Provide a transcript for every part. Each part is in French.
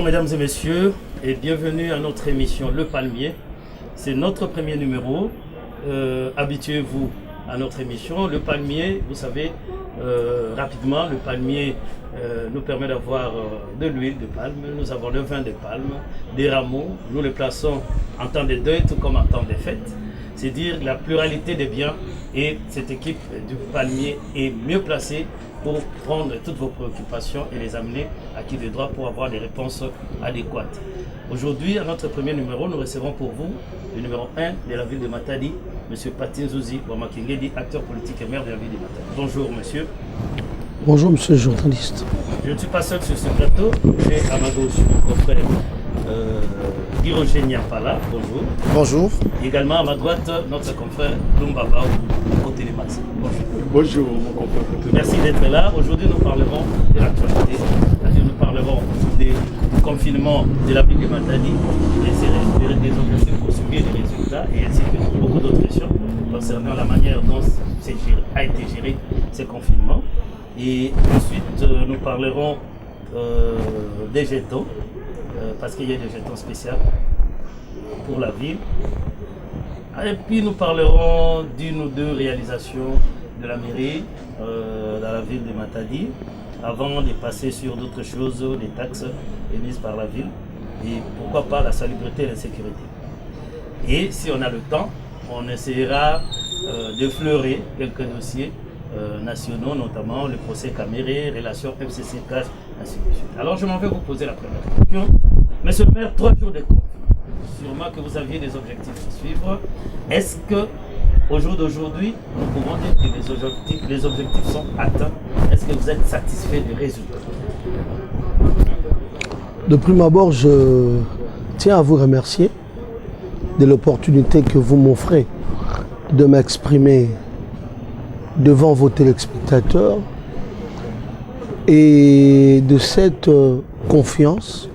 mesdames et messieurs, et bienvenue à notre émission Le Palmier. C'est notre premier numéro. Habituez-vous à notre émission. Le Palmier, vous savez, rapidement, le palmier nous permet d'avoir de l'huile de palme. Nous avons le vin de palme, des rameaux. Nous les plaçons en temps de deuil, tout comme en temps de fête. C'est dire la pluralité des biens, et cette équipe du Palmier est mieux placée pour prendre toutes vos préoccupations et les amener à qui de droit pour avoir des réponses adéquates. Aujourd'hui, à notre premier numéro, nous recevons pour vous le numéro 1 de la ville de Matadi, M. Patin Zouzi Wamakingedi, acteur politique et maire de la ville de Matadi. Bonjour monsieur. Bonjour monsieur le journaliste. Je ne suis pas seul sur ce plateau, j'ai à ma gauche mon confrère Hirogenia Pala, bonjour. Bonjour. Également à ma droite, notre confrère Lumbaba, côté des Max. Bonjour. Bonjour mon confrère. Merci d'être là. Aujourd'hui, nous parlerons de l'actualité. Nous parlerons du confinement de la ville de Matadi, des objectifs poursuivis, des résultats, et ainsi que beaucoup d'autres questions concernant la manière dont a été géré ce confinement. Et ensuite, nous parlerons des jetons, parce qu'il y a des jetons spéciaux pour la ville. Et puis nous parlerons d'une ou deux réalisations de la mairie dans la ville de Matadi, avant de passer sur d'autres choses, des taxes émises par la ville, et pourquoi pas la salubrité et la sécurité. Et si on a le temps, on essaiera d'effleurer quelques dossiers nationaux, notamment le procès Caméré, relations FCC Cash, ainsi de suite. Alors je m'en vais vous poser la première question. Monsieur le maire, 3 jours de confinement. Sûrement que vous aviez des objectifs à suivre. Est-ce que au jour d'aujourd'hui, nous pouvons dire que les objectifs sont atteints? Est-ce que vous êtes satisfait des résultats? De prime abord, je tiens à vous remercier de l'opportunité que vous m'offrez de m'exprimer devant vos téléspectateurs et de cette confiance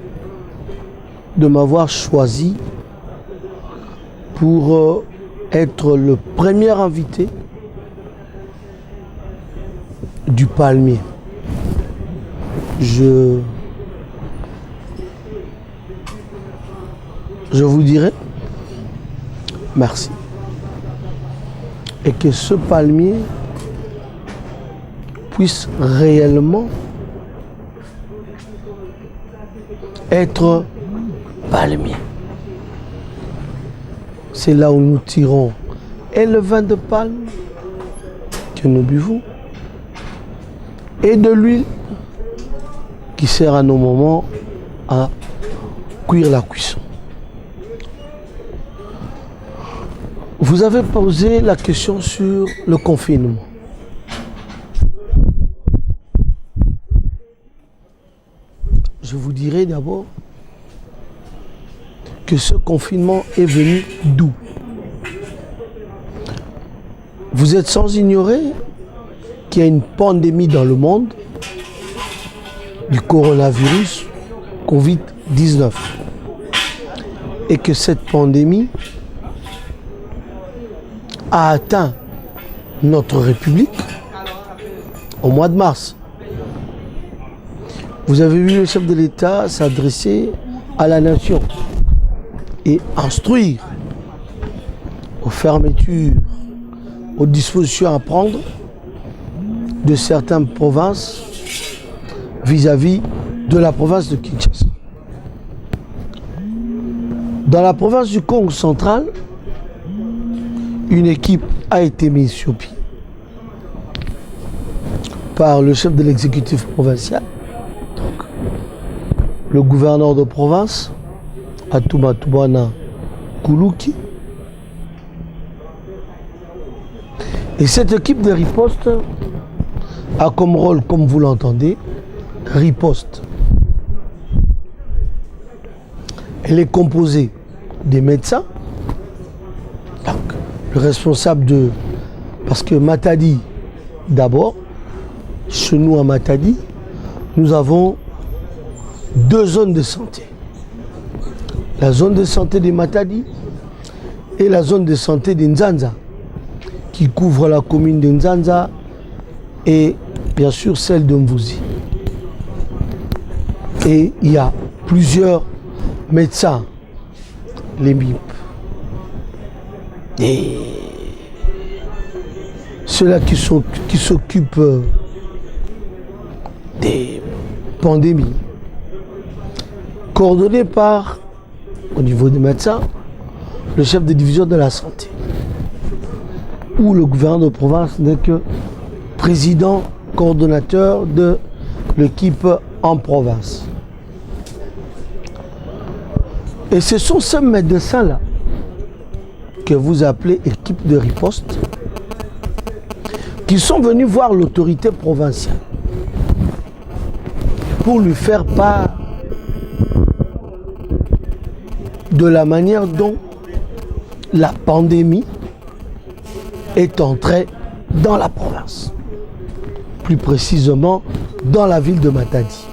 de m'avoir choisi pour être le premier invité du Palmier. Je vous dirai merci. Et que ce Palmier puisse réellement être palmier. C'est là où nous tirons et le vin de palme que nous buvons et de l'huile qui sert à nos moments à cuire la cuisson. Vous avez posé la question sur le confinement. Je vous dirai d'abord que ce confinement est venu d'où? Vous êtes sans ignorer qu'il y a une pandémie dans le monde du coronavirus Covid-19 et que cette pandémie a atteint notre République au mois de mars. Vous avez vu le chef de l'État s'adresser à la nation et instruire aux fermetures, aux dispositions à prendre de certaines provinces vis-à-vis de la province de Kinshasa. Dans la province du Congo central, une équipe a été mise sur pied par le chef de l'exécutif provincial, le gouverneur de province, Atouma Toubana Koulouki. Et cette équipe de riposte a comme rôle, comme vous l'entendez, riposte. Elle est composée des médecins, donc, le responsable de... Parce que Matadi, d'abord, chez nous à Matadi, nous avons 2 zones de santé. La zone de santé de Matadi et la zone de santé de Nzanza, qui couvre la commune de Nzanza et bien sûr celle de Mvouzi. Et il y a plusieurs médecins, les MIP, et ceux-là qui s'occupent des pandémies, coordonnés par, au niveau des médecins, le chef de division de la santé, où le gouverneur de province n'est que président coordonnateur de l'équipe en province. Et ce sont ces médecins-là que vous appelez équipe de riposte qui sont venus voir l'autorité provinciale pour lui faire part de la manière dont la pandémie est entrée dans la province, plus précisément dans la ville de Matadi,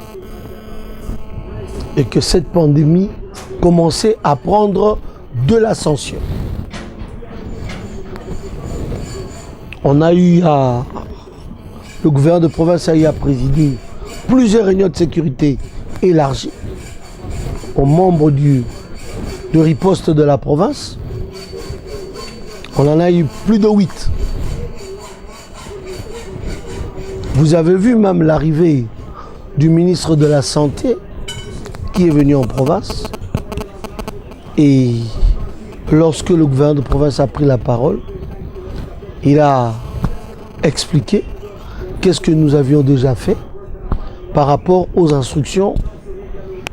et que cette pandémie commençait à prendre de l'ascension. On a eu le gouverneur de province a eu à présider plusieurs réunions de sécurité élargies aux membres de riposte de la province. On en a eu plus de 8. Vous avez vu même l'arrivée du ministre de la Santé qui est venu en province. Et lorsque le gouverneur de province a pris la parole, il a expliqué qu'est-ce que nous avions déjà fait par rapport aux instructions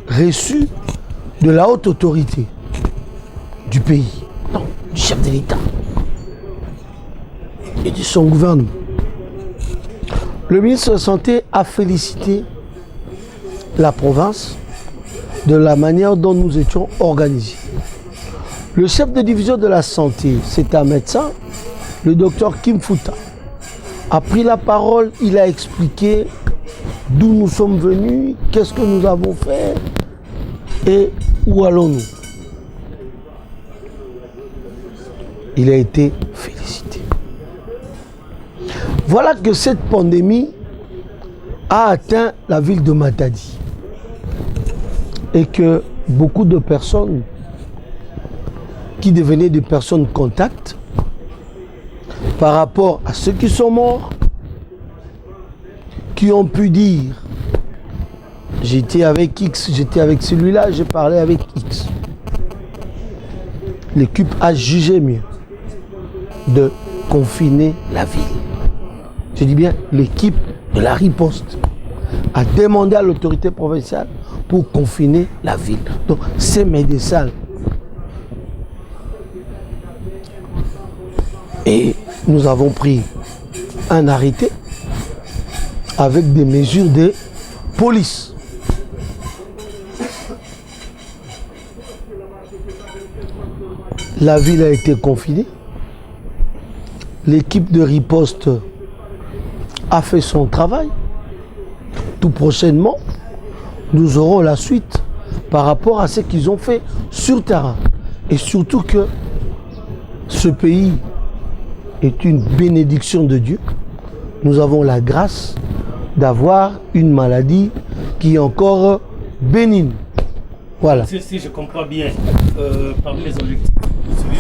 reçues de la haute autorité du pays, non, du chef de l'État et de son gouvernement. Le ministre de la Santé a félicité la province de la manière dont nous étions organisés. Le chef de division de la santé, c'est un médecin, le docteur Kim Futa, a pris la parole, il a expliqué d'où nous sommes venus, qu'est-ce que nous avons fait et où allons-nous. Il a été félicité. Voilà que cette pandémie a atteint la ville de Matadi et que beaucoup de personnes qui devenaient des personnes contact par rapport à ceux qui sont morts, qui ont pu dire j'étais avec X, j'étais avec celui-là, j'ai parlé avec X. L'équipe a jugé mieux de confiner la ville. Je dis bien l'équipe de la riposte a demandé à l'autorité provinciale pour confiner la ville. Donc ces médecins et nous avons pris un arrêté avec des mesures de police. La ville a été confinée. L'équipe de riposte a fait son travail. Tout prochainement, nous aurons la suite par rapport à ce qu'ils ont fait sur terrain. Et surtout que ce pays est une bénédiction de Dieu. Nous avons la grâce d'avoir une maladie qui est encore bénigne. Voilà. Si je comprends bien, parmi les objectifs,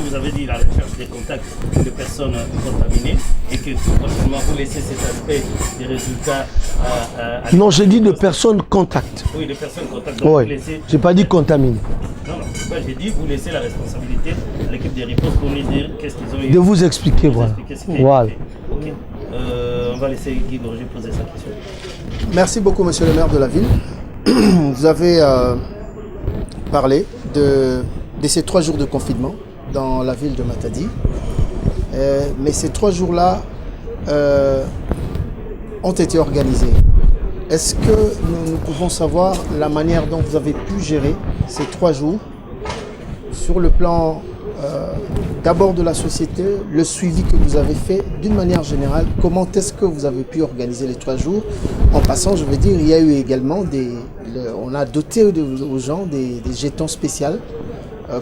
vous avez dit la recherche des contacts de personnes contaminées et que tout prochainement vous laissez cet aspect des résultats non, j'ai dit de personnes contact. Oui, de personnes contacts. Oui, j'ai pas dit contaminées. Non, j'ai dit vous laissez la responsabilité à l'équipe des ripostes pour nous dire qu'est-ce qu'ils ont eu. De vous expliquer, voilà. Voilà. Ok. On va laisser Guy Gorgé poser sa question. Merci beaucoup, monsieur le maire de la ville. Vous avez parlé de ces 3 jours de confinement dans la ville de Matadi. Mais ces 3 jours-là ont été organisés. Est-ce que nous pouvons savoir la manière dont vous avez pu gérer ces 3 jours sur le plan d'abord de la société, le suivi que vous avez fait d'une manière générale, comment est-ce que vous avez pu organiser les 3 jours? En passant, je veux dire, il y a eu également on a doté aux gens des jetons spéciaux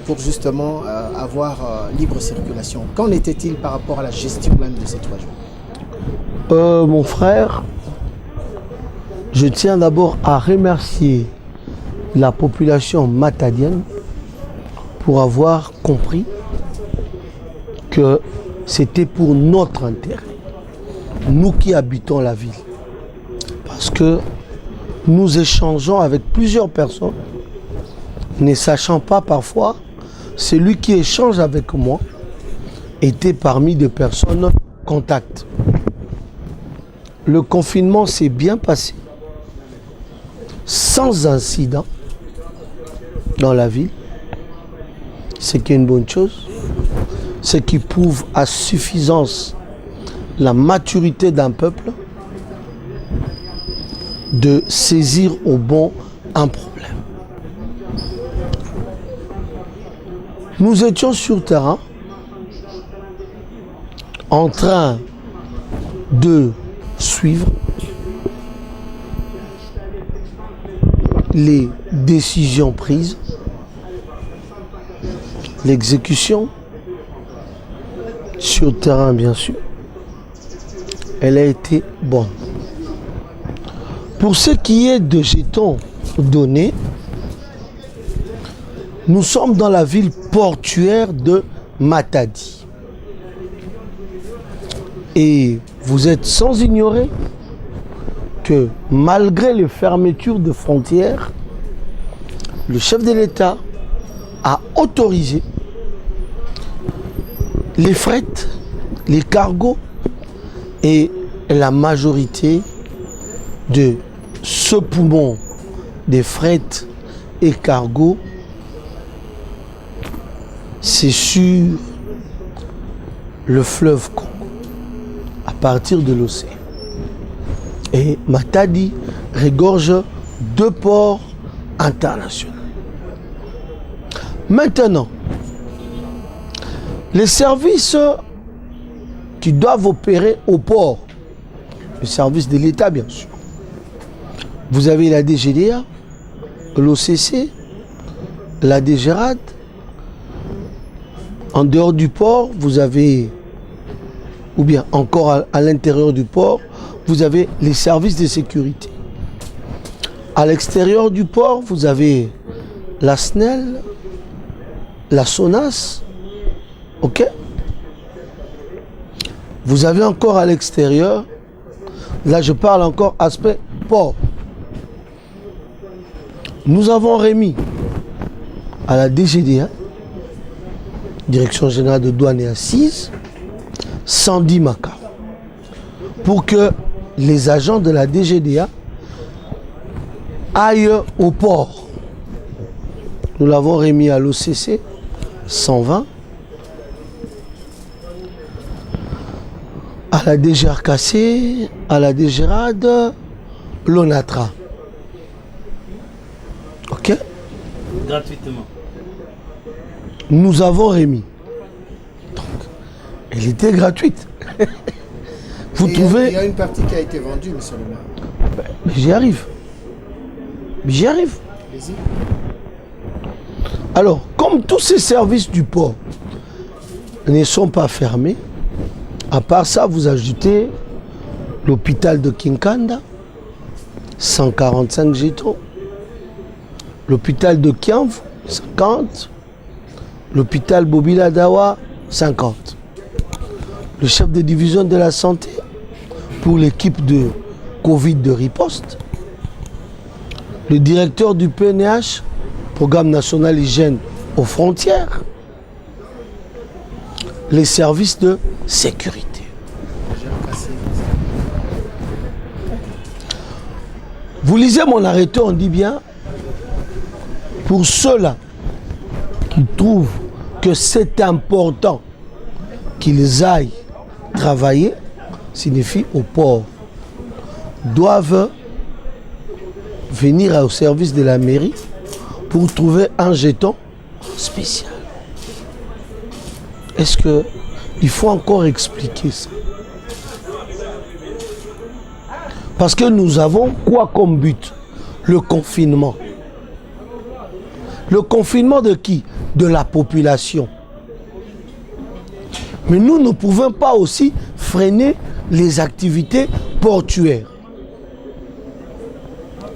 pour justement avoir libre circulation. Qu'en était-il par rapport à la gestion même de ces 3 jours? Mon frère, je tiens d'abord à remercier la population matadienne pour avoir compris que c'était pour notre intérêt, nous qui habitons la ville. Parce que nous échangeons avec plusieurs personnes, ne sachant pas parfois, celui qui échange avec moi était parmi des personnes contacts. Le confinement s'est bien passé, sans incident dans la ville, ce qui est une bonne chose, ce qui prouve à suffisance la maturité d'un peuple de saisir au bon un problème. Nous étions sur terrain en train de suivre les décisions prises, l'exécution sur le terrain bien sûr, elle a été bonne. Pour ce qui est de jetons donnés, nous sommes dans la ville portuaire de Matadi. Et vous êtes sans ignorer que malgré les fermetures de frontières, le chef de l'État a autorisé les fret, les cargos et la majorité de ce poumon des fret et cargos, c'est sur le fleuve Congo, à partir de l'océan. Et Matadi regorge 2 ports internationaux. Maintenant, les services qui doivent opérer au port, le service de l'État bien sûr, vous avez la DGDA, l'OCC, la DGRAD. En dehors du port, vous avez, ou bien encore à l'intérieur du port, vous avez les services de sécurité. À l'extérieur du port, vous avez la SNEL, la SONAS, ok? Vous avez encore à l'extérieur, là je parle encore aspect port. Nous avons remis à la DGDA, Direction Générale de Douane et Assises, 110 macarons pour que les agents de la DGDA aillent au port. Nous l'avons remis à l'OCC, 120, à la DGRKC, à la DGRAD, l'ONATRA. Ok? Gratuitement. Nous avons remis. Donc, elle était gratuite. Vous trouvez... Il y a une partie qui a été vendue, monsieur le maire. Mais j'y arrive. J'y arrive. Allez-y. Alors, comme tous ces services du port ne sont pas fermés, à part ça, vous ajoutez l'hôpital de Kinkanda, 145 jetons, l'hôpital de Kiamvu, 50, l'hôpital Bobila Dawa, 50. Le chef de division de la santé pour l'équipe de Covid de riposte, le directeur du PNH, Programme national hygiène aux frontières, les services de sécurité. Vous lisez mon arrêté, on dit bien, pour ceux-là qui trouvent que c'est important qu'ils aillent travailler, signifie au port, doivent venir au service de la mairie pour trouver un jeton spécial. Est-ce qu'il faut encore expliquer ça? Parce que nous avons quoi comme but? Le confinement. Le confinement de qui? De la population. Mais nous ne pouvons pas aussi freiner les activités portuaires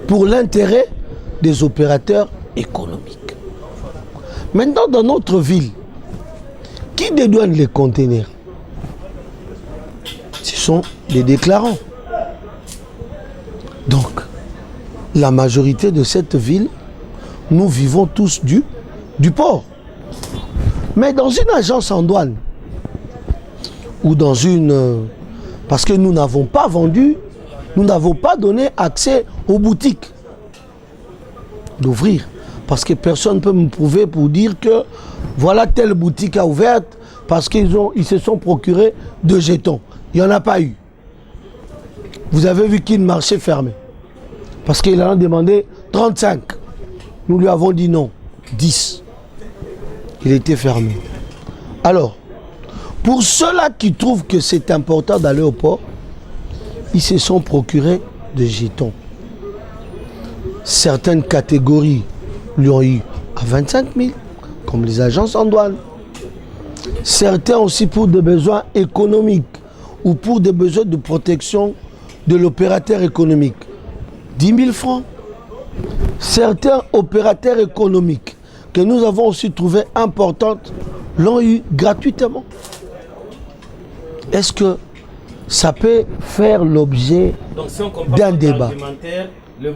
pour l'intérêt des opérateurs économiques. Maintenant, dans notre ville, qui dédouane les conteneurs? Ce sont les déclarants. Donc, la majorité de cette ville, nous vivons tous du port. Mais dans une agence en douane, ou dans une... parce que nous n'avons pas vendu, nous n'avons pas donné accès aux boutiques d'ouvrir. Parce que personne ne peut me prouver pour dire que voilà telle boutique a ouvert parce qu'ils se sont procurés de jetons. Il n'y en a pas eu. Vous avez vu qu'il marchait fermé. Parce qu'il en a demandé 35. Nous lui avons dit non, 10. Il était fermé. Alors, pour ceux-là qui trouvent que c'est important d'aller au port, ils se sont procurés de jetons. Certaines catégories lui ont eu à 25 000, comme les agences en douane. Certains aussi pour des besoins économiques ou pour des besoins de protection de l'opérateur économique. 10 000 francs. Certains opérateurs économiques que nous avons aussi trouvés importantes l'ont eu gratuitement. Est-ce que ça peut faire l'objet d'un débat?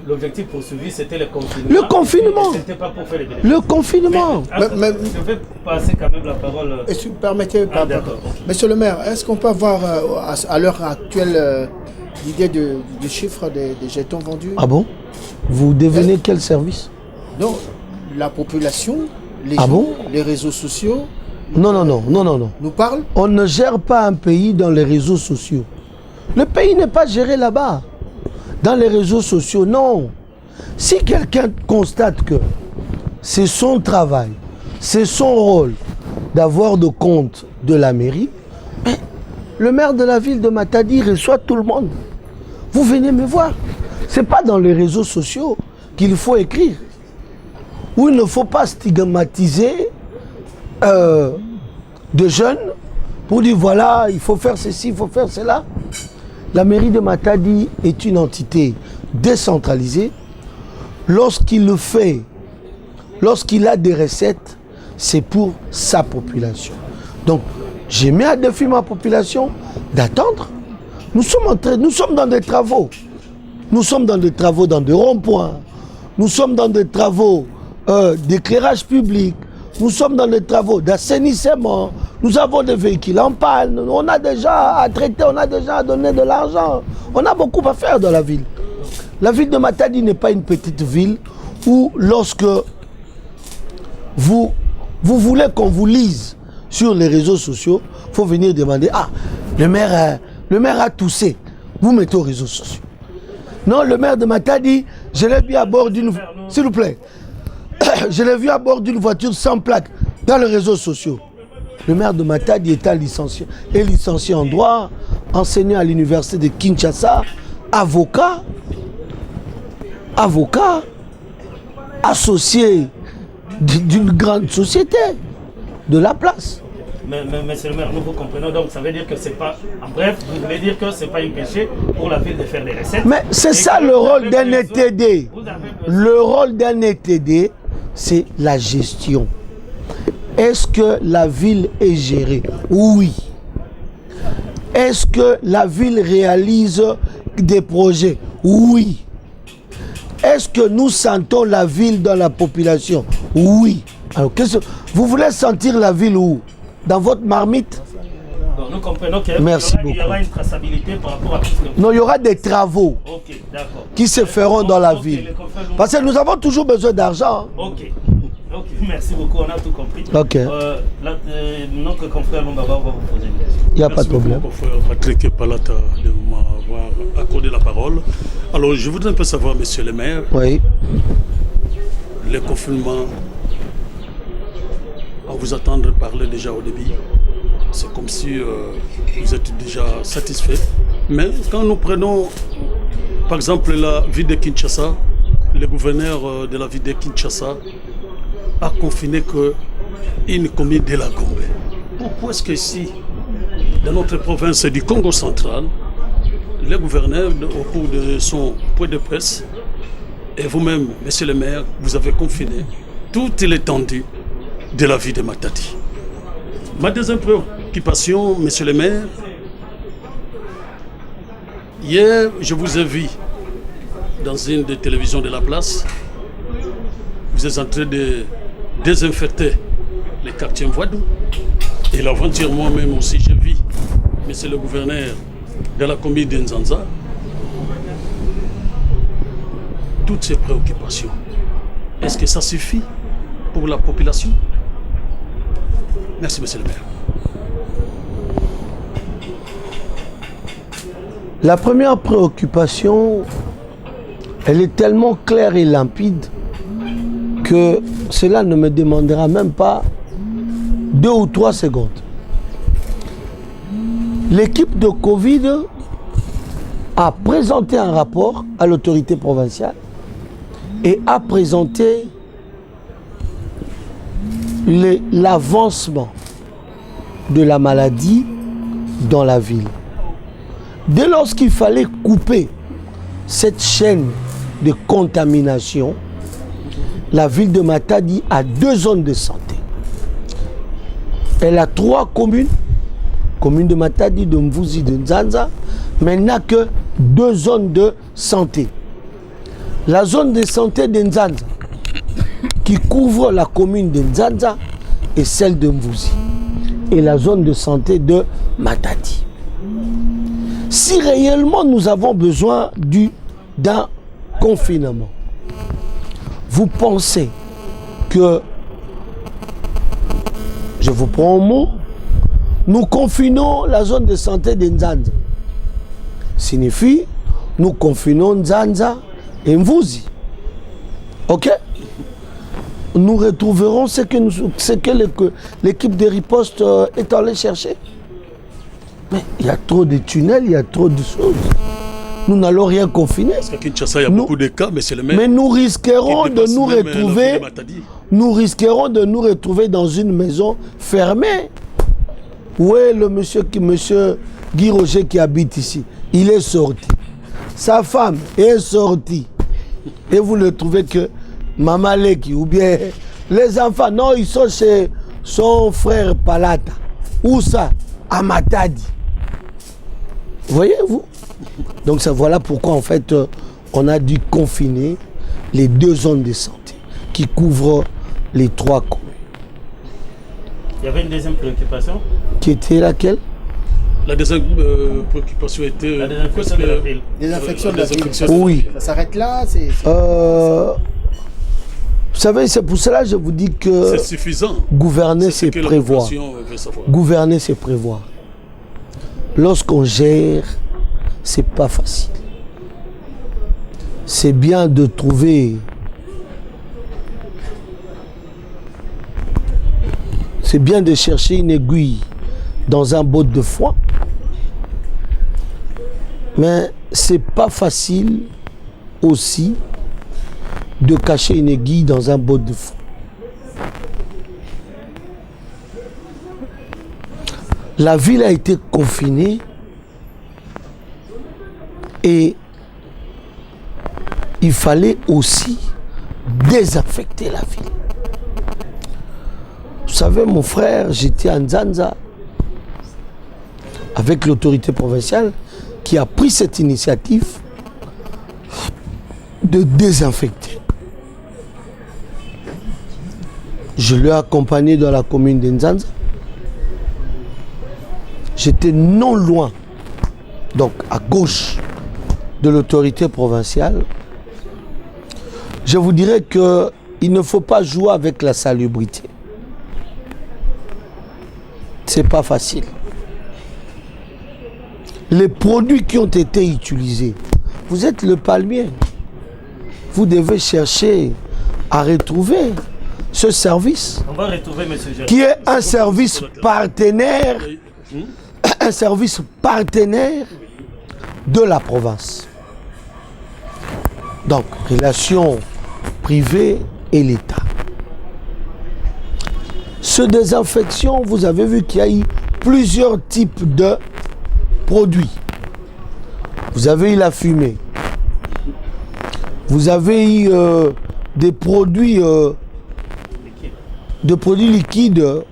L'objectif poursuivi, c'était le confinement. Le confinement. C'était pas pour faire les bénéfices. Le confinement. Mais, je vais passer quand même la parole. Et si vous permettez, d'accord. Monsieur le maire, est-ce qu'on peut avoir à l'heure actuelle l'idée du chiffre des jetons vendus? Ah bon? Vous devenez quel service? Non, la population, les ah gens, bon? les réseaux sociaux. Non. Nous parlent? On ne gère pas un pays dans les réseaux sociaux. Le pays n'est pas géré là-bas. Dans les réseaux sociaux, non. Si quelqu'un constate que c'est son travail, c'est son rôle d'avoir de compte de la mairie, le maire de la ville de Matadi reçoit tout le monde. Vous venez me voir. Ce n'est pas dans les réseaux sociaux qu'il faut écrire. Où il ne faut pas stigmatiser de jeunes pour dire voilà, il faut faire ceci, il faut faire cela. La mairie de Matadi est une entité décentralisée. Lorsqu'il le fait, lorsqu'il a des recettes, c'est pour sa population. Donc, j'ai mis à défi ma population d'attendre. Nous sommes dans des travaux. Nous sommes dans des travaux dans des ronds-points. Nous sommes dans des travaux d'éclairage public. Nous sommes dans des travaux d'assainissement. Nous avons des véhicules en panne. On a déjà à traiter, on a déjà à donner de l'argent. On a beaucoup à faire dans la ville. La ville de Matadi n'est pas une petite ville où lorsque vous voulez qu'on vous lise sur les réseaux sociaux, il faut venir demander « Ah, le maire a toussé. » Vous mettez aux réseaux sociaux. Non, le maire de Matadi, je l'ai vu à bord d'une... S'il vous plaît. Je l'ai vu à bord d'une voiture sans plaque dans les réseaux sociaux. Le maire de Matadi est licencié en droit, enseignant à l'université de Kinshasa, avocat, associé d'une grande société de la place. Mais monsieur le maire, nous vous comprenons, donc ça veut dire que c'est pas... En bref, vous voulez dire que c'est pas un péché pour la ville de faire des recettes. Mais c'est ça le rôle d'un ETD. Le rôle d'un ETD, c'est la gestion. Est-ce que la ville est gérée? Oui. Est-ce que la ville réalise des projets? Oui. Est-ce que nous sentons la ville dans la population? Oui. Alors, vous voulez sentir la ville où? Dans votre marmite? Donc, nous comprenons qu'il y aura une traçabilité par rapport à tout ce que... Non, il y aura des travaux qui se feront dans la ville. Parce que nous avons toujours besoin d'argent. Ok, merci beaucoup, on a tout compris. Ok. Notre confrère Longaba va vous poser une question. Il n'y a pas de problème. Merci beaucoup, confrère Patrick Palata, de m'avoir accordé la parole. Alors, je voudrais un peu savoir, monsieur le maire, oui. Le confinement, à vous attendre parler déjà au début, c'est comme si vous êtes déjà satisfait. Mais quand nous prenons, par exemple, la ville de Kinshasa, le gouverneur de la ville de Kinshasa a confiné qu'une commune de la Gombe. Pourquoi est-ce que ici, dans notre province du Congo central, le gouverneur, au cours de son point de presse, Et vous-même, monsieur le maire, vous avez confiné toute l'étendue de la ville de Matadi. Ma deuxième préoccupation, monsieur le maire, hier, je vous ai vu dans une des télévisions de la place. Vous êtes en train de désinfecter les quartiers Mvoidou. Et l'aventure, moi-même aussi, j'ai vu monsieur le gouverneur de la commune de Nzanza. Toutes ces préoccupations, est-ce que ça suffit pour la population? Merci, monsieur le maire. La première préoccupation, elle est tellement claire et limpide que cela ne me demandera même pas 2 ou 3 secondes. L'équipe de Covid a présenté un rapport à l'autorité provinciale et a présenté l'avancement de la maladie dans la ville. Dès lors qu'il fallait couper cette chaîne de contamination, la ville de Matadi a 2 zones de santé. Elle a 3 communes, commune de Matadi, de Mvouzi, de Nzanza, mais n'a que 2 zones de santé. La zone de santé de Nzanza, qui couvre la commune de Nzanza, et celle de Mvouzi. Et la zone de santé de Matadi. Si réellement nous avons besoin d'un confinement, vous pensez que, je vous prends un mot, nous confinons la zone de santé de Nzanza. Signifie, nous confinons Nzanza et Mvouzi. Ok? Nous retrouverons ce que l'équipe de riposte est allée chercher. Mais il y a trop de tunnels, il y a trop de choses. Nous n'allons rien confiner. Parce qu'à Kinshasa, il y a beaucoup de cas, mais c'est le même. Mais nous risquerons de nous retrouver. Nous risquerons de nous retrouver dans une maison fermée. Où est le monsieur Guy Roger qui habite ici? Il est sorti. Sa femme est sortie. Et vous ne trouvez que Maman Leki ou bien les enfants. Non, ils sont chez son frère Palata. Où ça? À Matadi. Voyez-vous? Donc ça, voilà pourquoi en fait on a dû confiner les 2 zones de santé qui couvrent les 3 communes. Il y avait une deuxième préoccupation. Qui était laquelle? La deuxième préoccupation était... La désinfection de la ville. Désinfection de la ville. Oui. Ça s'arrête là, vous savez, c'est pour cela que je vous dis que c'est suffisant. Gouverner, c'est prévoir. Gouverner, c'est prévoir. Lorsqu'on gère, c'est pas facile. C'est bien de trouver... C'est bien de chercher une aiguille dans un botte de foin. Mais c'est pas facile aussi de cacher une aiguille dans un botte de foin. La ville a été confinée et il fallait aussi désinfecter la ville. Vous savez, mon frère, j'étais à Nzanza avec l'autorité provinciale qui a pris cette initiative de désinfecter. Je l'ai accompagné dans la commune de Nzanza. J'étais non loin, donc à gauche de l'autorité provinciale. Je vous dirais qu'il ne faut pas jouer avec la salubrité. C'est pas facile. Les produits qui ont été utilisés, vous êtes le palmier. Vous devez chercher à retrouver ce service. On va retrouver M. Gérard. Qui est un service partenaire, un service partenaire de la province. Donc, relations privées et l'État. Ce désinfection, vous avez vu qu'il y a eu plusieurs types de produits. Vous avez eu la fumée. vous avez eu des produits liquides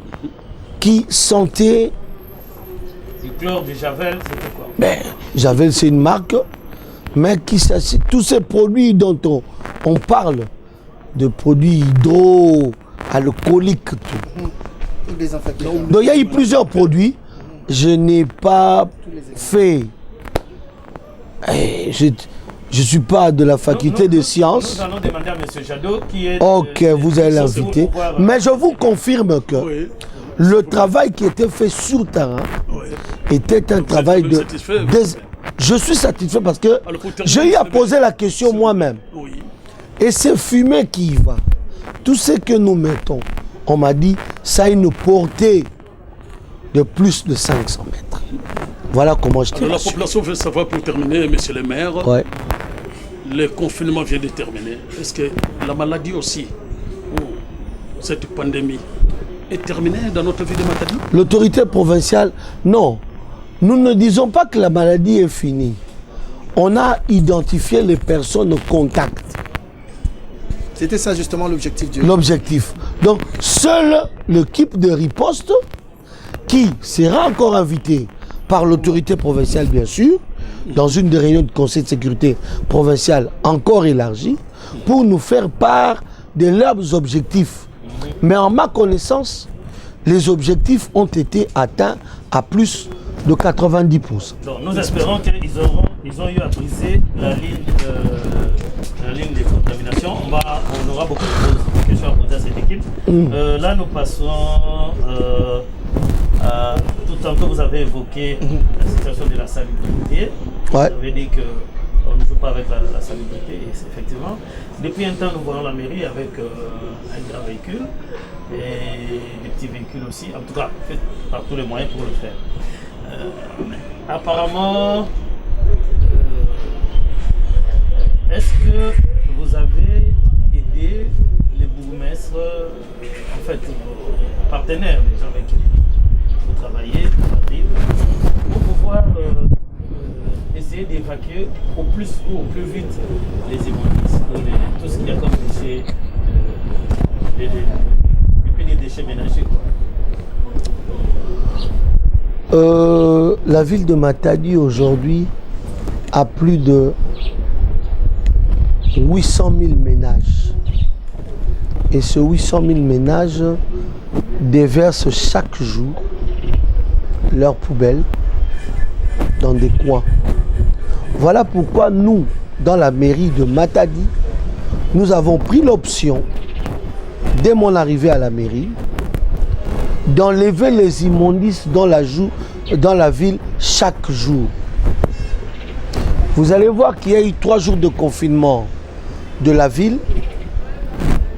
qui sentaient... Du chlore, du Javel, c'était quoi? Javel, c'est une marque, mais tous ces produits dont on parle, de produits hydroalcooliques, tout. Donc il y a eu plusieurs produits. Je n'ai pas fait... Je ne suis pas de la faculté de sciences. Nous allons demander à M. Jadot qui est... Ok, vous allez l'inviter. Mais je vous confirme que le travail qui était fait sur le terrain était un travail de... Je suis satisfait parce que j'ai eu à poser la question moi-même. Et c'est fumée qui y va. Tout ce que nous mettons, on m'a dit, ça a une portée de plus de 500 mètres. Voilà comment je te la population veut savoir, pour terminer, monsieur le maire, le confinement vient de terminer. Est-ce que la maladie aussi, ou cette pandémie, est terminée dans notre ville de Matadi? L'autorité provinciale, non. Nous ne disons pas que la maladie est finie. On a identifié les personnes contacts. C'était ça justement l'objectif du... L'objectif. Donc, seul l'équipe de riposte, qui sera encore invitée par l'autorité provinciale, bien sûr, dans une des réunions du Conseil de sécurité provincial encore élargie, pour nous faire part de leurs objectifs. Mais en ma connaissance, les objectifs ont été atteints à plus de 90%. Donc, nous espérons qu'ils ont eu à briser la ligne de contamination. On aura beaucoup de questions à poser à cette équipe. Là, nous passons tout le temps que vous avez évoqué la situation de la salubrité. Vous avez dit qu'on ne joue pas avec la salubrité. Et effectivement, depuis un temps, nous voyons la mairie avec un grand véhicule et des petits véhicules aussi. En tout cas, fait par tous les moyens pour le faire. Apparemment, est-ce que vous avez aidé les bourgmestres, en fait, vos partenaires, les gens avec qui vous travaillez dans la ville, pour pouvoir essayer d'évacuer au plus vite les immondices, tout ce qu'il y a comme déchets, les déchets ménagers, quoi. La ville de Matadi aujourd'hui a plus de 800 000 ménages. Et ce 800 000 ménages déversent chaque jour leurs poubelles dans des coins. Voilà pourquoi nous, dans la mairie de Matadi, nous avons pris l'option, dès mon arrivée à la mairie, d'enlever les immondices dans la ville chaque jour. Vous allez voir qu'il y a eu 3 jours de confinement de la ville.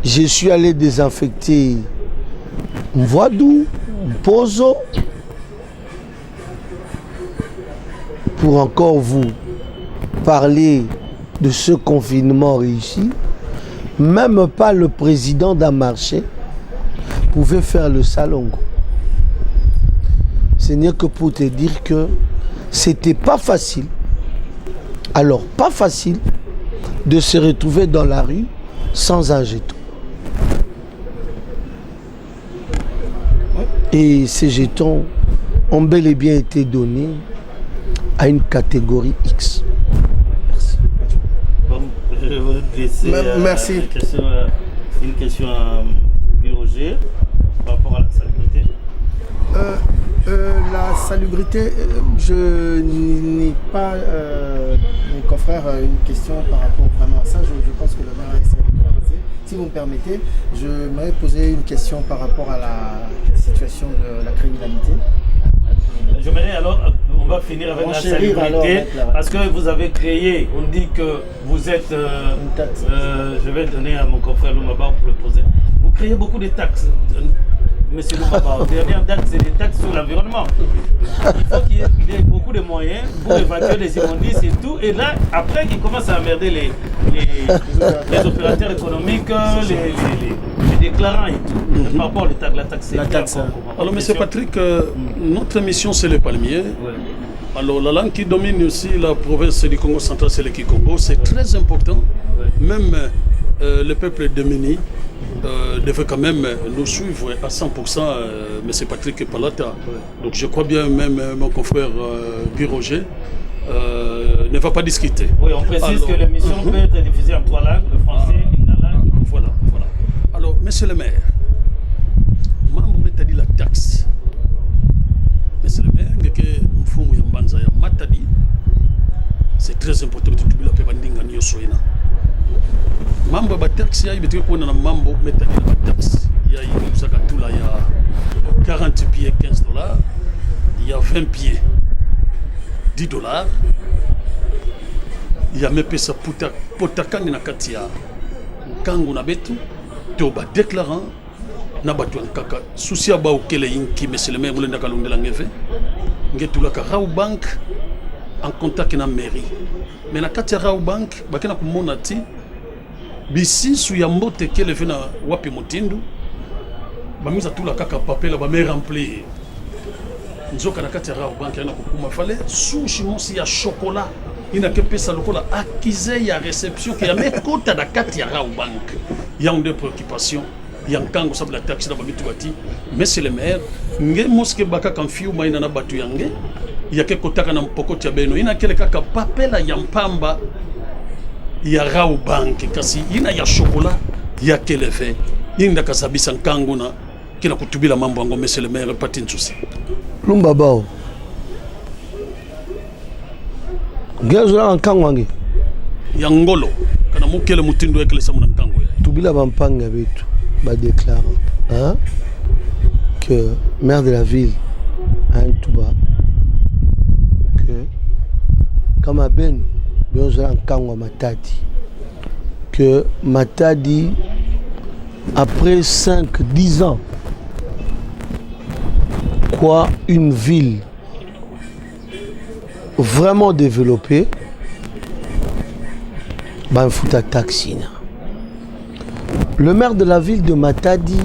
Je suis allé désinfecter Mvoadou, Mpozo, pour encore vous parler de ce confinement réussi. Même pas le président d'un marché pouvait faire le salongo. Ce n'est que pour te dire que c'était pas facile. Alors, pas facile de se retrouver dans la rue sans un jeton. Et ces jetons ont bel et bien été donnés à une catégorie X. Merci. Bon, je vais vous laisser merci. Une question à Roger par rapport à la salubrité. La salubrité, je n'ai pas, mes confrères, une question par rapport vraiment à ça. Je pense que le maire a essayé de l'avancer. Si vous me permettez, je m'aimerais poser une question par rapport à la situation de la criminalité. Je m'aimerais alors, on va finir avec la salubrité, parce que vous avez créé, on dit que vous êtes, je vais donner à mon confrère Lumaba pour le poser, vous créez beaucoup de taxes. Monsieur Lumaba, dernière date, c'est des taxes sur l'environnement. Il faut qu'il y ait beaucoup de moyens pour évacuer les immondices et tout. Et là, après, ils commencent à emmerder les opérateurs économiques, les déclarants et tout. Par rapport à la taxe. Alors, monsieur Patrick, notre mission, c'est le palmier. Ouais. Alors, la langue qui domine aussi la province du Congo central, c'est le Kikongo. C'est très important. Ouais. même le peuple démuni devait quand même nous suivre à 100%, mais c'est Patrick Palata. Donc je crois bien même mon confrère Guy Roger ne va pas discuter. Oui, on précise que l'émission peut être diffusée en 3 langues, le français, l'ingala. Voilà. Alors, monsieur le maire, membre m'a dit la taxe. Monsieur le maire, c'est très important que tu la pébandinga ni soina. Mambo ba taxe ya ibetwe ko na mambo meta ni ba taxe. Ya usaka tula ya 40 pieds 15 dollars, il y a 20 pieds 10 dollars. Il y a même pesa potakani na kati ya kangu na betu to ba déclarant na batu kaka souci ba okele inki monsieur le maire mulenda kalondela ngeve ngetula ka Raw Bank en contact na mairie mais na kati ya Raw Bank bakena kumona ti bisi su ya mbote kele vena wapi motindu bamiza tula kaka papela ba me remplir nzoka na kati ya Raw Bank yana kokuma fale sushi mosi ya chocolat ina ke pesa lokola akize ya réception qui ya mekota na kati ya Raw Bank ya une préoccupation ya nkango sabla taxi na babitu bati monsieur le maire nge moske baka kan fiu maina na batu yange ya ke kotaka na mpokoti ya beno ina kele kaka papela ya mpamba ya Raw Bank kasi ina ya chocolat ya kele fe inda kasabisa nkango na kila kutubila mambo yango monsieur le maire pati nsusi Lumba bao Gezo la nkango wange ya ngolo kana mukele mutindo ekele samu na nkango ya tubila bampanga betu ba déclarant que maire de la ville Touba que kama ben Gezo la nkango Matadi que Matadi après 5-10 ans quoi une ville vraiment développée ben fout à taxi. Le maire de la ville de Matadi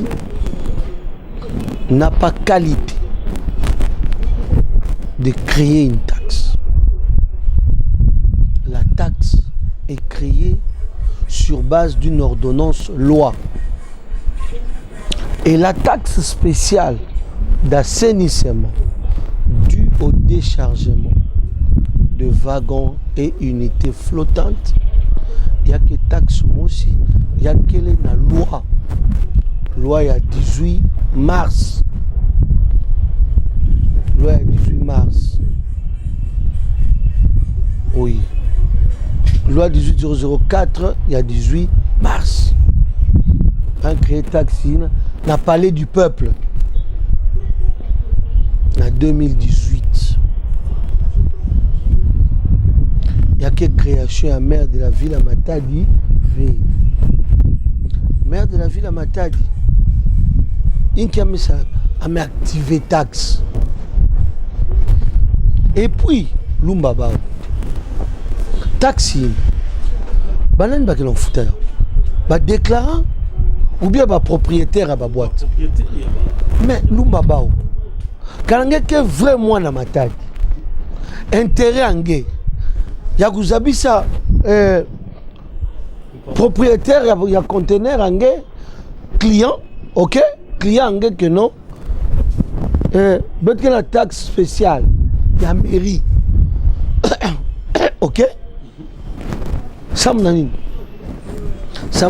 n'a pas qualité de créer une taxe. La taxe est créée sur base d'une ordonnance loi. Et la taxe spéciale d'assainissement due au déchargement de wagons et unités flottantes, il y a que taxe aussi, il y a quelle est la loi. Loi il y a 18 mars. Loi il y a 18 mars. Oui. Loi 18004, il y a 18 mars. Un créé taxine n'a parlé du peuple. En 2018. Il y a quelle création à maire de la ville à Matadi. Maire de la ville à Matadi. Il qui a mis ça à m'activer taxe. Et puis, Lumbaba. Taxi. Banan ba quel fouteur. Ba déclarant ou bien ba propriétaire à ba boîte. Mais Lumbaba. Quand on est vraiment na Matadi. Intérêt angé. Yakuzabisa propriétaire il y a conteneur angé client OK client angé que non que la taxe spéciale il y a mairie OK Sam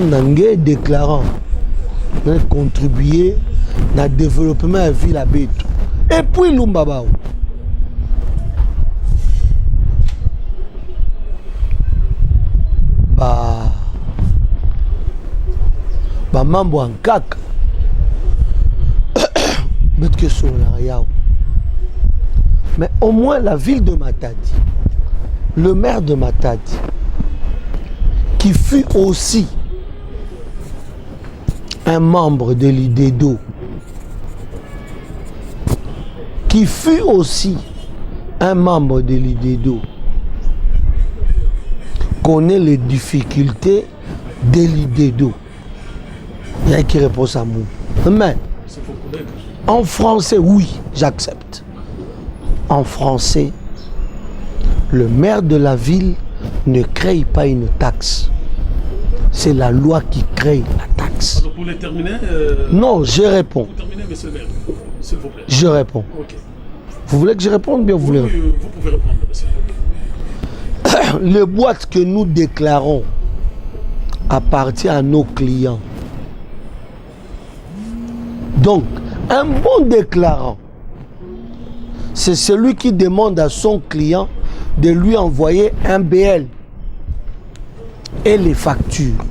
Nangé déclarant contribuer dans le développement de la ville à Beto et puis Lumbaba mambo en cac mais au moins la ville de Matadi, le maire de Matadi qui fut aussi un membre de l'IDEDO connaît les difficultés de l'IDEDO. Il y a qui répond à moi. Mais en français, oui, j'accepte. En français, le maire de la ville ne crée pas une taxe. c'est la loi qui crée la taxe. Alors pour les terminer... Non, je réponds. Pour terminer, monsieur le maire, s'il vous plaît. Je réponds. Ok. Vous voulez que je réponde ou bien vous voulez... Oui, vous pouvez répondre, monsieur. Les boîtes que nous déclarons appartiennent à nos clients. Donc, un bon déclarant, c'est celui qui demande à son client de lui envoyer un BL et les factures.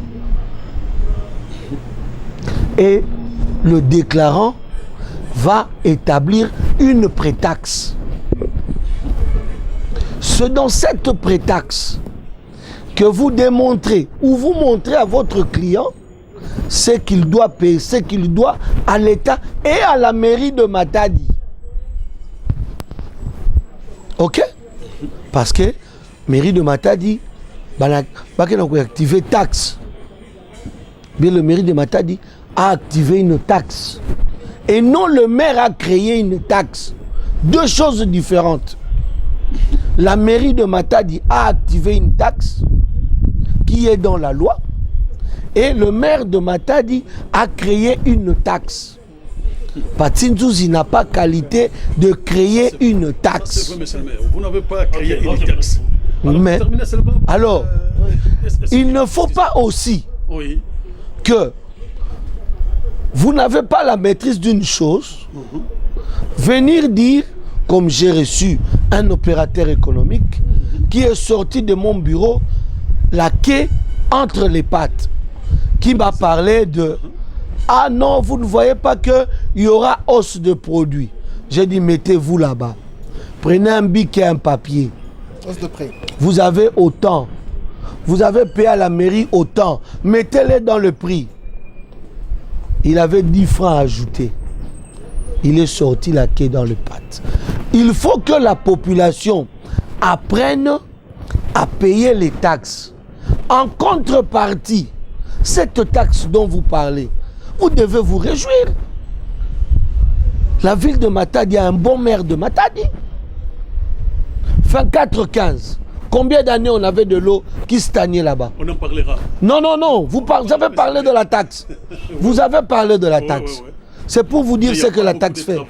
Et le déclarant va établir une prétaxe. C'est dans cette prétaxe que vous démontrez ou vous montrez à votre client ce qu'il doit payer, ce qu'il doit à l'État et à la mairie de Matadi. Ok? Parce que mairie de Matadi, on a activé taxe. Bien, le mairie de Matadi a activé une taxe. Et non, le maire a créé une taxe. Deux choses différentes. La mairie de Matadi a activé une taxe qui est dans la loi. Et le maire de Matadi a créé une taxe. Patsinzouzi n'a pas qualité de créer une taxe. C'est vrai, monsieur le maire. Vous n'avez pas créé une taxe. Alors, Mais, alors, il ne faut pas pas aussi que vous n'avez pas la maîtrise d'une chose, venir dire, comme j'ai reçu un opérateur économique qui est sorti de mon bureau, la quai entre les pattes, qui m'a parlé de « Ah non, vous ne voyez pas qu'il y aura hausse de produits ». J'ai dit « Mettez-vous là-bas, prenez un bic et un papier. Hausse de prix. Vous avez autant, vous avez payé à la mairie autant, mettez-les dans le prix ». Il avait 10 francs à ajouter. Il est sorti la quai dans le pattes. Il faut que la population apprenne à payer les taxes. En contrepartie, cette taxe dont vous parlez, vous devez vous réjouir. La ville de Matadi a un bon maire de Matadi. Fin 4-15. Combien d'années on avait de l'eau qui stagnait là-bas? On en parlera. Non, non, non. Vous avez parlé de la taxe. Vous avez parlé de la taxe. Oui. C'est pour vous dire ce que la taxe fait. Dans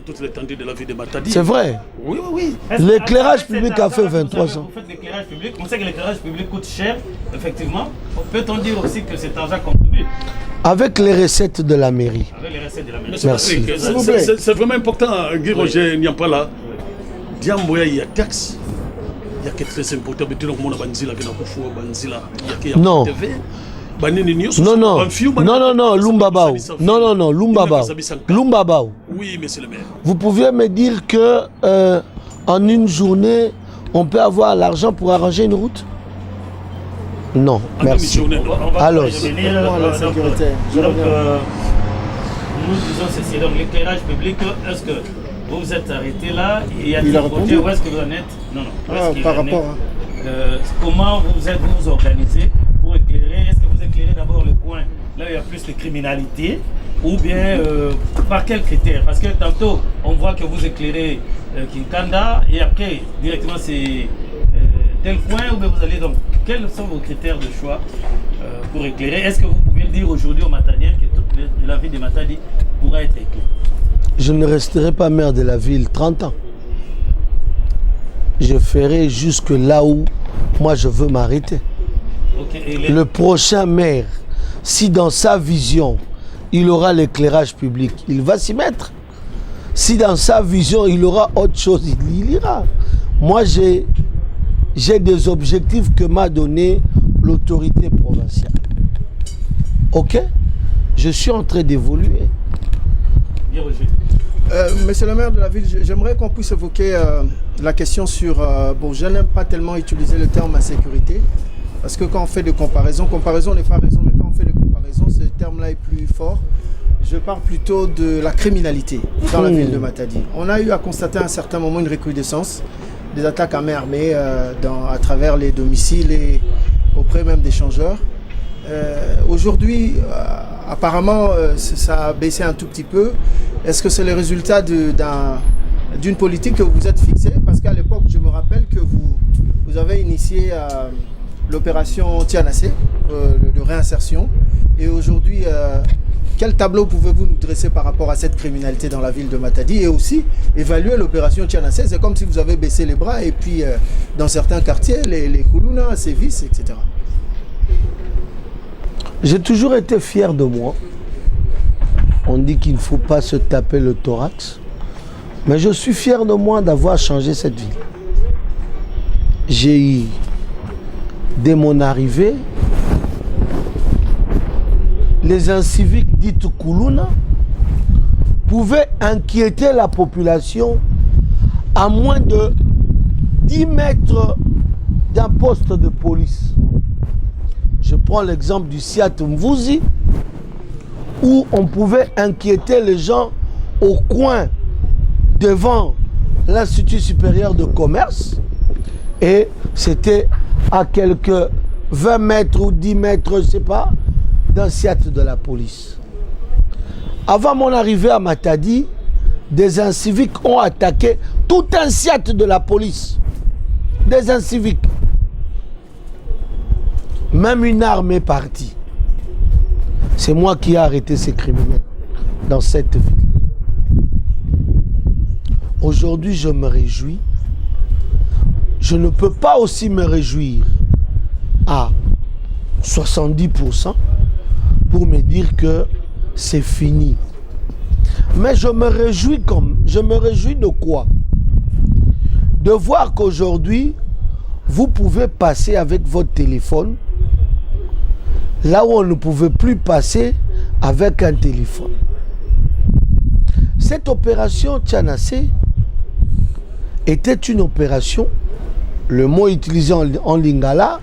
toute l'étendue de la vie de Matadi. C'est vrai. Oui, oui, oui. L'éclairage public a fait 23 ans. Vous faites l'éclairage public. On sait que l'éclairage public coûte cher, effectivement. Peut-on dire aussi que cet argent contribue? Avec les recettes de la mairie. Avec les recettes de la mairie. Merci. C'est vraiment important, Guy Roger Nyampala. Diamboya, il y a taxe. Il y a quelque chose d'important. Non. Non, Lumbabao. Non, Lumbabao. Oui, monsieur le maire. Vous pouviez me dire que en une journée, on peut avoir l'argent pour arranger une route? Non, merci. Alors, Donc, nous disons ceci. Donc, l'éclairage public, est-ce que vous vous êtes arrêté là? Il y a des projets, où est-ce que vous en êtes? Non, non. Par rapport comment vous organisez pour éclairer? Est-ce que vous éclairez d'abord le coin là où il y a plus de criminalité, ou bien par quels critères? Parce que tantôt on voit que vous éclairez Kinkanda et après directement c'est tel coin, ou bien vous allez donc. Quels sont vos critères de choix pour éclairer? Est-ce que vous pouvez dire aujourd'hui aux Matadiens que toute la ville de Matadi pourra être éclairée? Je ne resterai pas maire de la ville 30 ans. Je ferai jusque là où moi je veux m'arrêter. Okay, le prochain maire, si dans sa vision, il aura l'éclairage public, il va s'y mettre. Si dans sa vision, il aura autre chose, il ira. Moi, j'ai des objectifs que m'a donné l'autorité provinciale. Ok? Je suis en train d'évoluer. Monsieur le maire de la ville, j'aimerais qu'on puisse évoquer la question sur... bon, je n'aime pas tellement utiliser le terme insécurité, parce que quand on fait des comparaisons n'est pas raison, mais quand on fait des comparaisons, ce terme-là est plus fort. Je parle plutôt de la criminalité dans la ville de Matadi. On a eu à constater à un certain moment une recrudescence des attaques à main armée à travers les domiciles et auprès même des changeurs. Aujourd'hui, apparemment, ça a baissé un tout petit peu. Est-ce que c'est le résultat d'une politique que vous êtes fixée? Parce qu'à l'époque, je me rappelle que vous avez initié l'opération Tianacé, de réinsertion. Et aujourd'hui, quel tableau pouvez-vous nous dresser par rapport à cette criminalité dans la ville de Matadi et aussi évaluer l'opération Tchanasé? C'est comme si vous avez baissé les bras et puis dans certains quartiers, les Koulouna sévissent, etc. J'ai toujours été fier de moi. On dit qu'il ne faut pas se taper le thorax. Mais je suis fier de moi d'avoir changé cette ville. J'ai eu, dès mon arrivée, les inciviques dites Koulouna pouvaient inquiéter la population à moins de 10 mètres d'un poste de police. Je prends l'exemple du Siat Mvouzi, où on pouvait inquiéter les gens au coin devant l'Institut supérieur de commerce, et c'était à quelques 20 mètres ou 10 mètres, je ne sais pas, d'un Siat de la police. Avant mon arrivée à Matadi, des inciviques ont attaqué tout un Siat de la police. Des inciviques. Même une arme est partie. C'est moi qui ai arrêté ces criminels dans cette ville. Aujourd'hui, je me réjouis. Je ne peux pas aussi me réjouir à 70% pour me dire que c'est fini. Mais je me réjouis de quoi? De voir qu'aujourd'hui, vous pouvez passer avec votre téléphone là où on ne pouvait plus passer avec un téléphone. Cette opération Tchanasé était une opération, le mot utilisé en lingala,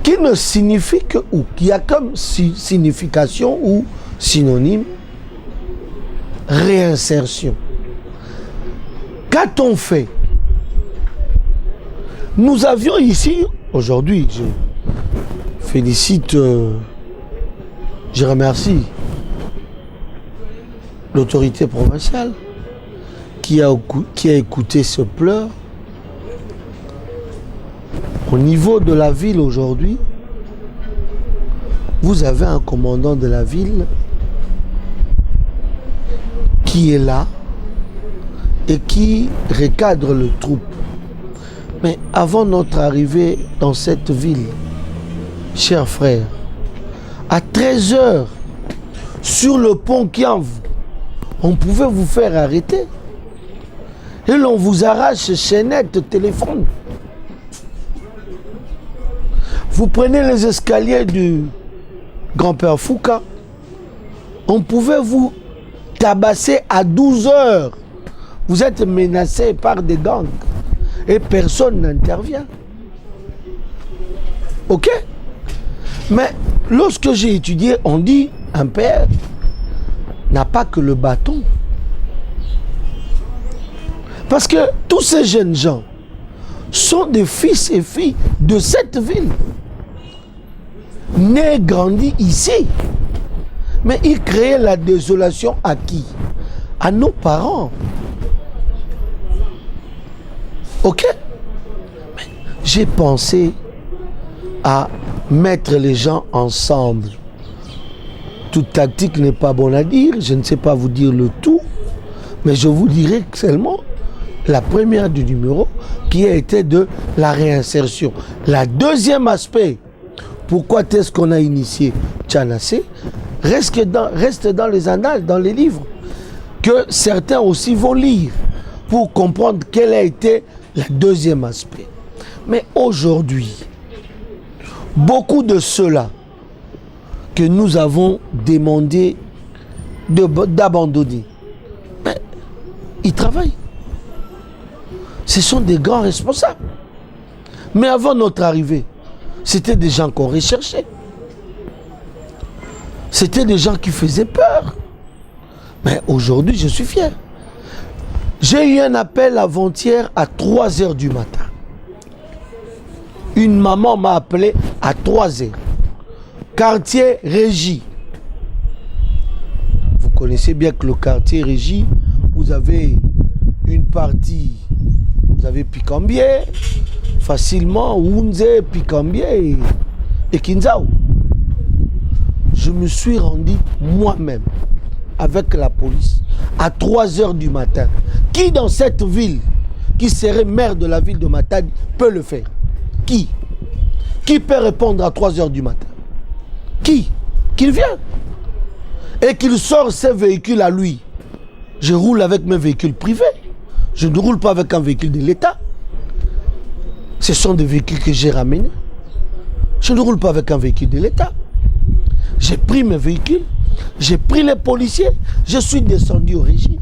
qui ne signifie que, ou qui a comme signification ou synonyme, réinsertion. Qu'a-t-on fait? Nous avions ici, aujourd'hui, je félicite, je remercie l'autorité provinciale qui a écouté ce pleur. Au niveau de la ville aujourd'hui, vous avez un commandant de la ville qui est là et qui recadre le troupe. Mais avant notre arrivée dans cette ville, chers frères, à 13h, sur le pont Kianvu, on pouvait vous faire arrêter. Et l'on vous arrache chaînette, téléphone. Vous prenez les escaliers du grand-père Fouca, on pouvait vous tabasser à 12h. Vous êtes menacé par des gangs et personne n'intervient. Ok? Mais lorsque j'ai étudié, on dit un père n'a pas que le bâton. Parce que tous ces jeunes gens sont des fils et filles de cette ville. Nés, grandis ici. Mais ils créaient la désolation à qui? À nos parents. Ok? Mais j'ai pensé à mettre les gens ensemble. Toute tactique n'est pas bonne à dire. Je ne sais pas vous dire le tout. Mais je vous dirai seulement la première du numéro qui a été de la réinsertion. La deuxième aspect, pourquoi est-ce qu'on a initié Tchanasé, reste dans les annales, dans les livres, que certains aussi vont lire pour comprendre quel a été le deuxième aspect. Mais aujourd'hui, beaucoup de ceux-là que nous avons demandé d'abandonner, ils travaillent. Ce sont des grands responsables. Mais avant notre arrivée, c'était des gens qu'on recherchait. C'était des gens qui faisaient peur. Mais aujourd'hui, je suis fier. J'ai eu un appel avant-hier à 3h du matin. Une maman m'a appelé à 3h. Quartier Régie. Vous connaissez bien que le quartier Régie, vous avez une partie, vous avez Pikambié, facilement, Ounze, Pikambié, et Kinzao. Je me suis rendu moi-même avec la police à 3h du matin. Qui dans cette ville, qui serait maire de la ville de Matadi, peut le faire? Qui peut répondre à 3h du matin? Qui? Qu'il vient et qu'il sort ses véhicules à lui. Je roule avec mes véhicules privés. Je ne roule pas avec un véhicule de l'État. Ce sont des véhicules que j'ai ramenés. Je ne roule pas avec un véhicule de l'État. J'ai pris mes véhicules, j'ai pris les policiers, je suis descendu au régime.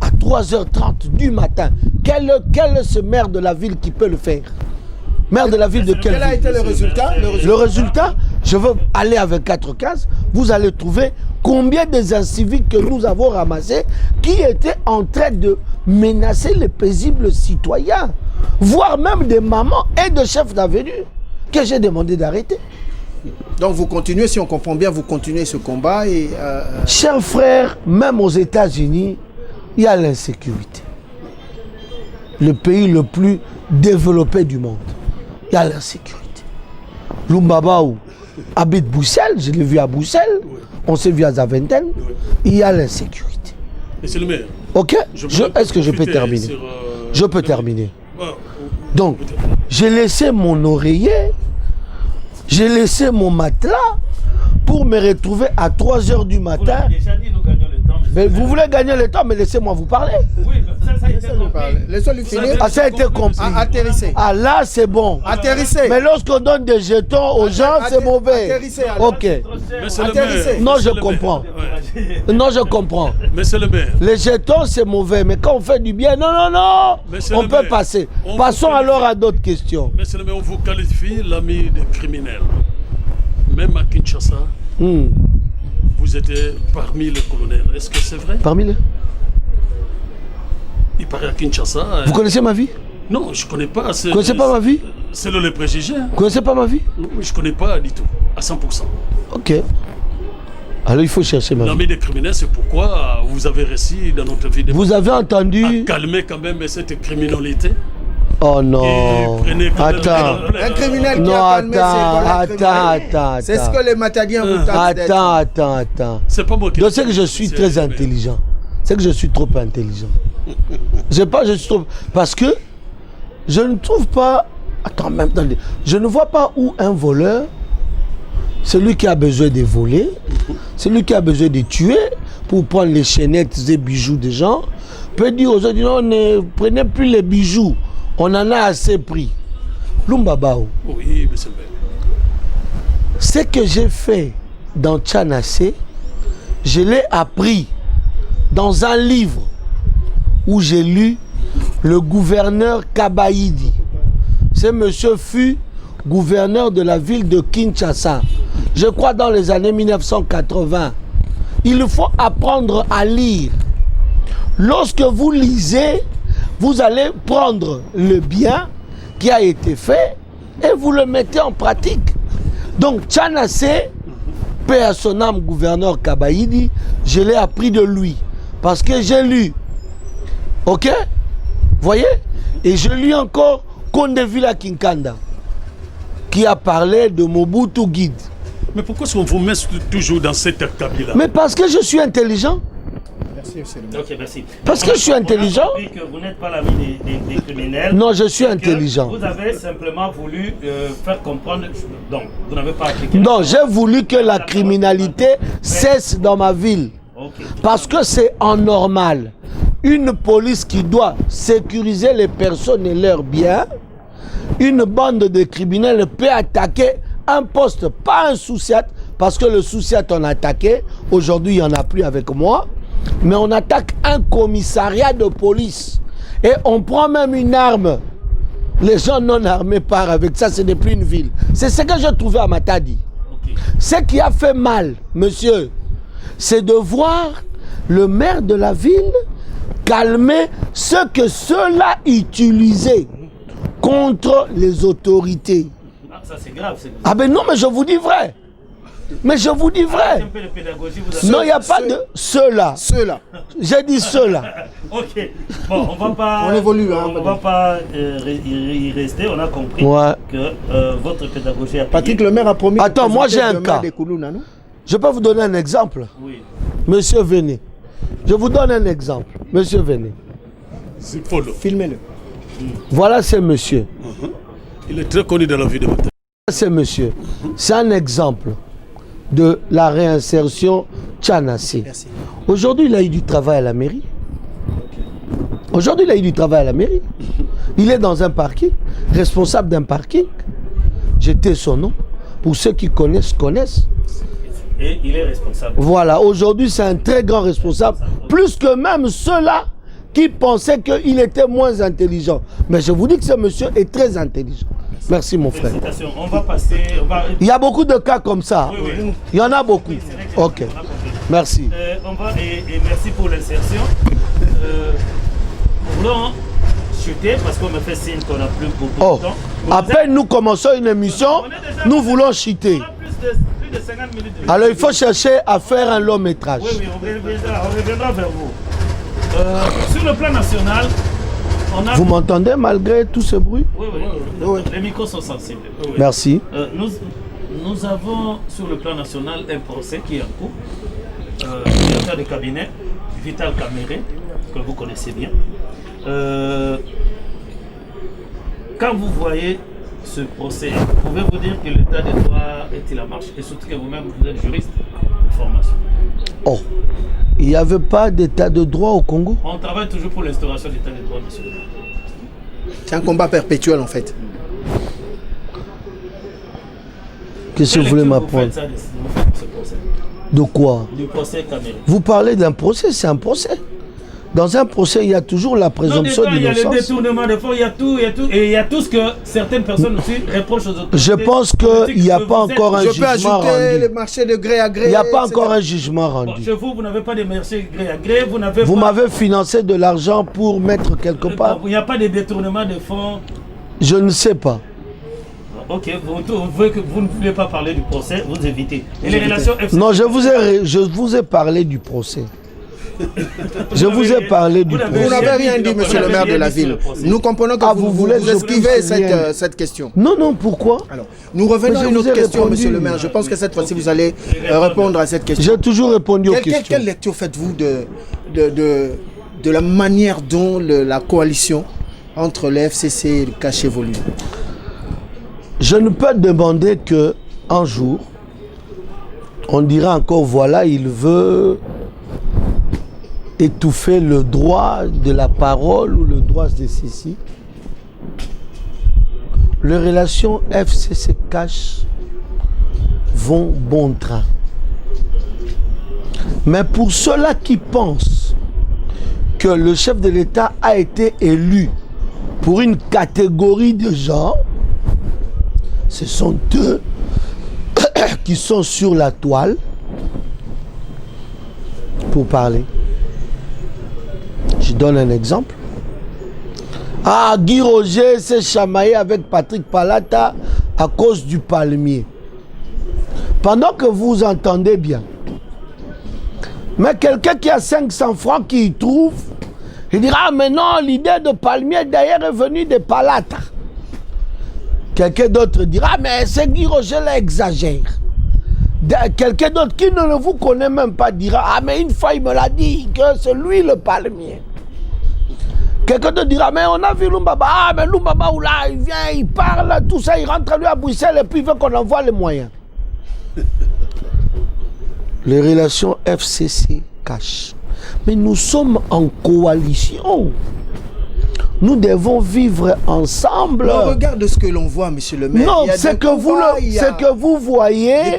À 3h30 du matin, quel est ce maire de la ville qui peut le faire? Maire de la ville de quelle ville? Quel a été le résultat? Le résultat, je veux aller avec 4 cases, vous allez trouver combien des inciviques que nous avons ramassés qui étaient en train de menacer les paisibles citoyens, voire même des mamans et de chefs d'avenue que j'ai demandé d'arrêter. Donc vous continuez, si on comprend bien, vous continuez ce combat et... Chers frères, même aux États-Unis, il y a l'insécurité. Le pays le plus développé du monde, il y a l'insécurité. Lumbabaou habite Bruxelles, je l'ai vu à Bruxelles, on s'est vu à Zaventem, il y a l'insécurité. Monsieur le maire. Ok, est-ce que je peux terminer? Je peux terminer. Donc, j'ai laissé mon oreiller, j'ai laissé mon matelas pour me retrouver à 3h du matin. Vous l'avez déjà dit, nous gagnons le temps. Mais vous voulez gagner le temps, mais laissez-moi vous parler. Oui, ça a été compris. Laissez-lui finir. Ah, ça a été compris. Atterrissez. Ah, là, c'est bon. Atterrissez. Mais lorsqu'on donne des jetons aux gens, c'est mauvais. Atterrissez, alors. Ok. Monsieur le Atterrissez. maire. Non, Monsieur je le comprends. maire. Ouais. Non, je comprends. Monsieur le maire. Les jetons, c'est mauvais. Mais quand on fait du bien, non. Monsieur On le peut maire, passer. on Passons vous alors qualifie. à d'autres questions. Monsieur le maire, on vous qualifie l'ami des criminels. Même à Kinshasa, vous étiez parmi les colonels. Est-ce que c'est vrai? Parmi les... Il paraît à Kinshasa. Vous connaissez ma vie? Non, je ne connais pas. Vous connaissez pas ma vie? C'est le préjugé. Hein. Vous connaissez pas ma vie? Je ne connais pas du tout, à 100%. Ok. Alors il faut chercher ma vie. L'ami des criminels, c'est pourquoi vous avez réussi dans notre vie de Vous avez entendu? à calmer quand même cette criminalité. Oh Et non. prenez quand même Attends. Un criminel qui Non, a calmé attends. c'est ce que les Matadiens vous tentent d'être. Attends. C'est pas moi qui. Donc c'est que je suis très intelligent. C'est que je suis trop intelligent. Je suis trop... Parce que je ne trouve pas... Attends, même attendez. Je ne vois pas où un voleur, celui qui a besoin de voler, celui qui a besoin de tuer pour prendre les chaînettes et bijoux des gens, peut dire aux autres, non, ne prenez plus les bijoux. On en a assez pris. Lumbabao. Oui, monsieur le maire. Ce que j'ai fait dans Tchanassé, je l'ai appris dans un livre où j'ai lu le gouverneur Kabaïdi. Ce monsieur fut gouverneur de la ville de Kinshasa. Je crois dans les années 1980. Il faut apprendre à lire. Lorsque vous lisez, vous allez prendre le bien qui a été fait et vous le mettez en pratique. Donc Tchanassé, paix à son âme, gouverneur Kabaïdi, je l'ai appris de lui. Parce que j'ai lu. Ok? Voyez? Et je lis encore Kondevila Kinkanda, qui a parlé de Mobutu Guide. Mais pourquoi est-ce qu'on vous met toujours dans cette acabit-là? Mais parce que je suis intelligent. Merci, monsieur le maire. Ok, merci. Parce que je suis intelligent. On a compris que vous n'êtes pas l'ami des criminels. Non, je suis que intelligent. Vous avez simplement voulu faire comprendre. Donc, vous n'avez pas appliqué. Non, j'ai voulu que la criminalité cesse dans ma ville. Ok. Parce que c'est anormal. Une police qui doit sécuriser les personnes et leurs biens, une bande de criminels peut attaquer un poste, pas un sous-siat, parce que le sous-siat on a attaqué, aujourd'hui il n'y en a plus avec moi, mais on attaque un commissariat de police et on prend même une arme. Les gens non armés partent avec ça, ce n'est plus une ville. C'est ce que j'ai trouvé à Matadi. Ok. Ce qui a fait mal, monsieur, c'est de voir le maire de la ville calmer ce que ceux-là utilisaient contre les autorités. Ah, ça c'est grave. Ah ben non, mais je vous dis vrai. Mais je vous dis vrai. Un peu de pédagogie, vous avez... Non, il n'y a pas de ceux-là. Ceux-là. J'ai dit ceux-là. Ok. Bon, on va pas... On évolue, hein, On va pas y rester. On a compris Ouais. que votre pédagogie a payé. Patrick Lemaire a promis. Attends, de moi, j'ai présenter un demain cas. des Koulouna, non? Je peux vous donner un exemple. Oui. Monsieur, venez. Je vous donne un exemple. Monsieur, venez. C'est Paul. Filmez-le. Voilà, c'est monsieur. Il est très connu dans la vie de Matadi. C'est monsieur. C'est un exemple de la réinsertion Tchanassi. Merci. Aujourd'hui, il a eu du travail à la mairie. Aujourd'hui, il a eu du travail à la mairie. Il est dans un parking, responsable d'un parking. J'étais son nom. Pour ceux qui connaissent, connaissent. Et il est responsable. Voilà, aujourd'hui, c'est un très grand responsable. Plus que même ceux-là qui pensaient qu'il était moins intelligent. Mais je vous dis que ce monsieur est très intelligent. Merci, mon frère. Félicitations. On va passer... Il y a beaucoup de cas comme ça. Oui, oui. Il y en a beaucoup. Oui, c'est vrai que Ok. on a compris. Merci. On va et merci pour l'insertion. Nous voulons chuter parce qu'on me fait signe qu'on n'a plus beaucoup Oh, de temps. à peine nous commençons une émission, nous voulons chiter. On a plus de 50 minutes de... Alors il faut chercher à faire un long métrage. Oui, on reviendra vers vous. Sur le plan national, on a... Vous m'entendez malgré tout ce bruit? Oui. Les micros sont sensibles. Oui. Merci. Nous avons sur le plan national un procès qui est en cours. Directeur de cabinet, Vital Caméré, que vous connaissez bien. Quand vous voyez ce procès, pouvez-vous dire que l'état de droit est-il en marche? Et surtout que vous-même, vous êtes juriste de formation. Oh, il n'y avait pas d'état de droit au Congo? On travaille toujours pour l'instauration de l'état de droit, monsieur le maire. C'est un combat perpétuel en fait. Qu'est-ce que vous voulez m'apprendre? Vous faites ce procès. De quoi? Du procès Caméré. Vous parlez d'un procès, c'est un procès. Dans un procès, il y a toujours la présomption il y a le d'innocence. détournement de fonds, il y a tout, et il y a tout ce que certaines personnes aussi reprochent aux autorités. Je pense qu'il n'y a pas encore un Je peux jugement ajouter le rendu. marché de gré à gré. Il n'y a pas etc. encore un jugement Bon, rendu. chez vous, vous n'avez pas de marché gré à gré, vous n'avez Vous pas... m'avez financé de l'argent pour mettre quelque part. Il n'y a pas de détournement de fonds. Je ne sais pas. Ok, vous ne voulez pas parler du procès, vous évitez. Et les relations FC... Non, je vous ai parlé du procès. Je vous ai parlé du Vous procès. n'avez rien dit, monsieur le maire de la ville. Nous comprenons que vous voulez que je esquivez puisse rien. cette question. Non, non, pourquoi? Alors, nous revenons Mais à je une vous autre ai question, répondu. monsieur le maire. Je pense que cette fois-ci, vous allez répondre à cette question. J'ai toujours répondu aux questions. Quelle lecture faites-vous de la manière dont la coalition entre le FCC et le CACH évolue? Je ne peux demander qu'un jour, on dira encore, voilà, il veut étouffer le droit de la parole ou le droit de ceci. Les relations FCC-CACH vont bon train. Mais pour ceux-là qui pensent que le chef de l'État a été élu pour une catégorie de gens, ce sont eux qui sont sur la toile pour parler. Je donne un exemple. Ah, Guy Roger s'est chamaillé avec Patrick Palata à cause du palmier. Pendant que vous entendez bien. Mais quelqu'un qui a 500 francs qui y trouve, il dira, ah, mais non, l'idée de palmier d'ailleurs est venue de Palata. Quelqu'un d'autre dira, ah, mais c'est Guy Roger là exagère. Quelqu'un d'autre qui ne vous connaît même pas dira, ah, mais une fois il me l'a dit que c'est lui le palmier. Quelqu'un d'autre dira, mais on a vu Lumbaba, ah, mais Lumbaba, là, il vient, il parle, tout ça, il rentre lui à Bruxelles et puis il veut qu'on envoie les moyens. Les relations FCC-CACH. Mais nous sommes en coalition. Nous devons vivre ensemble. On regarde ce que l'on voit, monsieur le maire. Non, c'est que vous voyez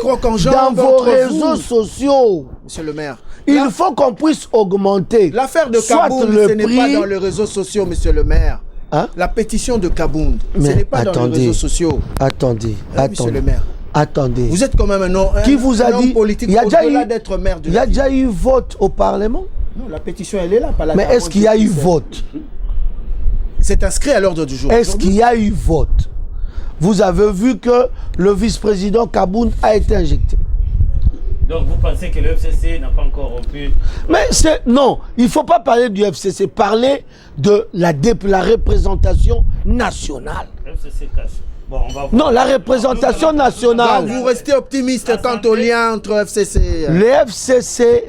dans vos réseaux sociaux. Monsieur le maire. Il faut qu'on puisse augmenter. L'affaire de Kabound, ce n'est pas dans les réseaux sociaux, monsieur le maire. Hein? La pétition de Kabound, ce n'est pas dans les réseaux sociaux. Attendez, Monsieur le maire. Attendez. Vous êtes quand même un homme, qui vous a dit politique au-delà d'être maire de la ville. Il y a déjà eu vote au Parlement? Non, la pétition, elle est là. Pas la Mais est-ce qu'il y a eu vote? C'est inscrit à l'ordre du jour. Est-ce qu'il y a eu vote? Vous avez vu que le vice-président Kabound a été injecté. Donc vous pensez que le FCC n'a pas encore rompu? Mais c'est... Non, il ne faut pas parler du FCC, parler de la représentation nationale. FCC cache. Bon, on va voir. Non, la représentation nationale. Donc, vous restez optimiste quant au lien entre FCC. Le FCC,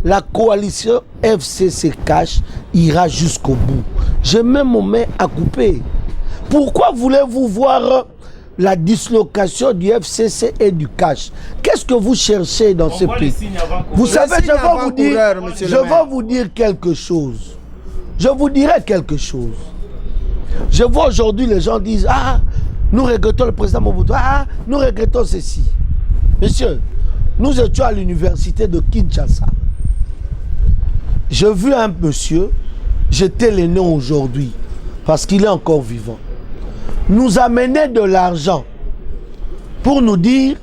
la coalition FCC cash ira jusqu'au bout. J'ai même mon main à couper. Pourquoi voulez-vous voir la dislocation du FCC et du cash? Qu'est-ce que vous cherchez dans ce pays? Vous savez, je vais vous dire quelque chose. Je vous dirai quelque chose. Je vois aujourd'hui les gens disent, ah, nous regrettons le président Mobutu, ah, nous regrettons ceci. Monsieur, nous étions à l'université de Kinshasa. J'ai vu un monsieur, jeter les noms aujourd'hui, parce qu'il est encore vivant, nous amener de l'argent pour nous dire,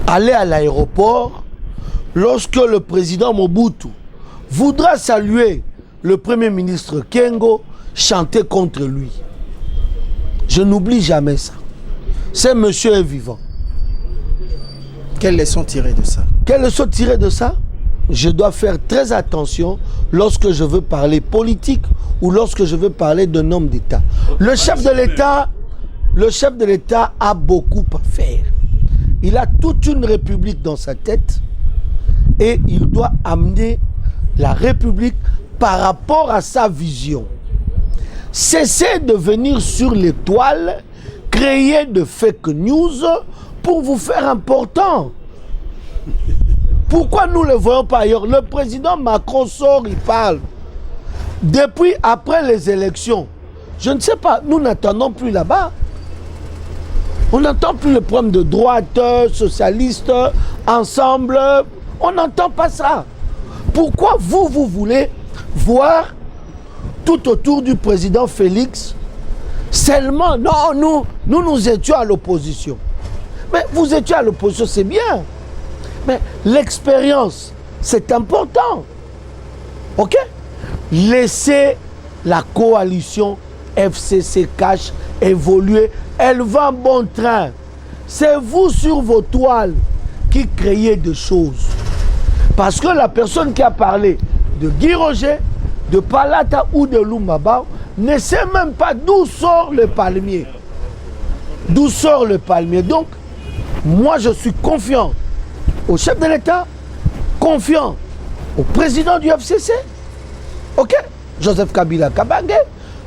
allez à l'aéroport, lorsque le président Mobutu voudra saluer le premier ministre Kengo, chanter contre lui. Je n'oublie jamais ça. Ce monsieur est vivant. Quelle leçon tirer de ça? Quelle leçon tirer de ça? Je dois faire très attention lorsque je veux parler politique ou lorsque je veux parler d'un homme d'État. Le chef de l'État a beaucoup à faire. Il a toute une république dans sa tête et il doit amener la république par rapport à sa vision. Cessez de venir sur l'étoile, créer de fake news pour vous faire important. Pourquoi nous ne le voyons pas ailleurs? Le président Macron sort, il parle. Depuis après les élections, je ne sais pas, nous n'entendons plus là-bas. On n'entend plus le problème de droite, socialiste, ensemble. On n'entend pas ça. Pourquoi vous voulez voir tout autour du président Félix seulement? Non, nous étions à l'opposition. Mais vous étiez à l'opposition, c'est bien. Mais l'expérience, c'est important. Ok? Laissez la coalition FCC Cash évoluer. Elle va en bon train. C'est vous sur vos toiles qui créez des choses. Parce que la personne qui a parlé de Guy Roger, de Palata ou de Lumbaba ne sait même pas d'où sort le palmier. D'où sort le palmier. Donc, moi je suis confiant au chef de l'État, confiant au président du FCC, ok, Joseph Kabila Kabange.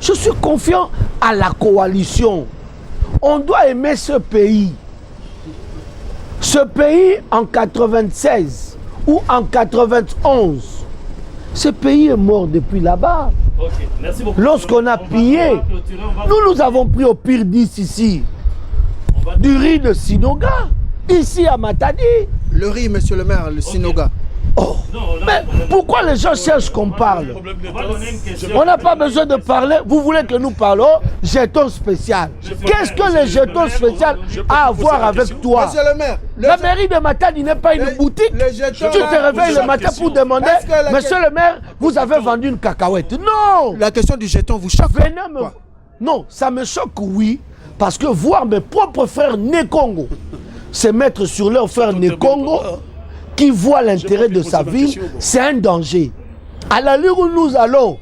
Je suis confiant à la coalition. On doit aimer ce pays. Ce pays en 96 ou en 91, ce pays est mort depuis là-bas. Okay, merci beaucoup. Lorsqu'on a pillé, nous avons pris au pire 10 ici, du riz de Sinoga, ici à Matadi. Le riz, monsieur le maire, le Sinoga. Oh. Mais pourquoi les gens cherchent qu'on parle? On n'a pas besoin de parler. Vous voulez que nous parlons jeton spécial. Qu'est-ce que le jeton spécial a à voir avec toi? Monsieur le maire, la mairie de Matadi n'est pas une boutique. Tu te réveilles le matin pour demander, monsieur le maire, vous avez vendu une cacahuète. Non. La question du jeton vous choque? Non, ça me choque, oui. Parce que voir mes propres frères Né-Congo se mettre sur leur frère Né-Congo qui voit l'intérêt de sa ville, c'est un danger. À l'allure où nous allons,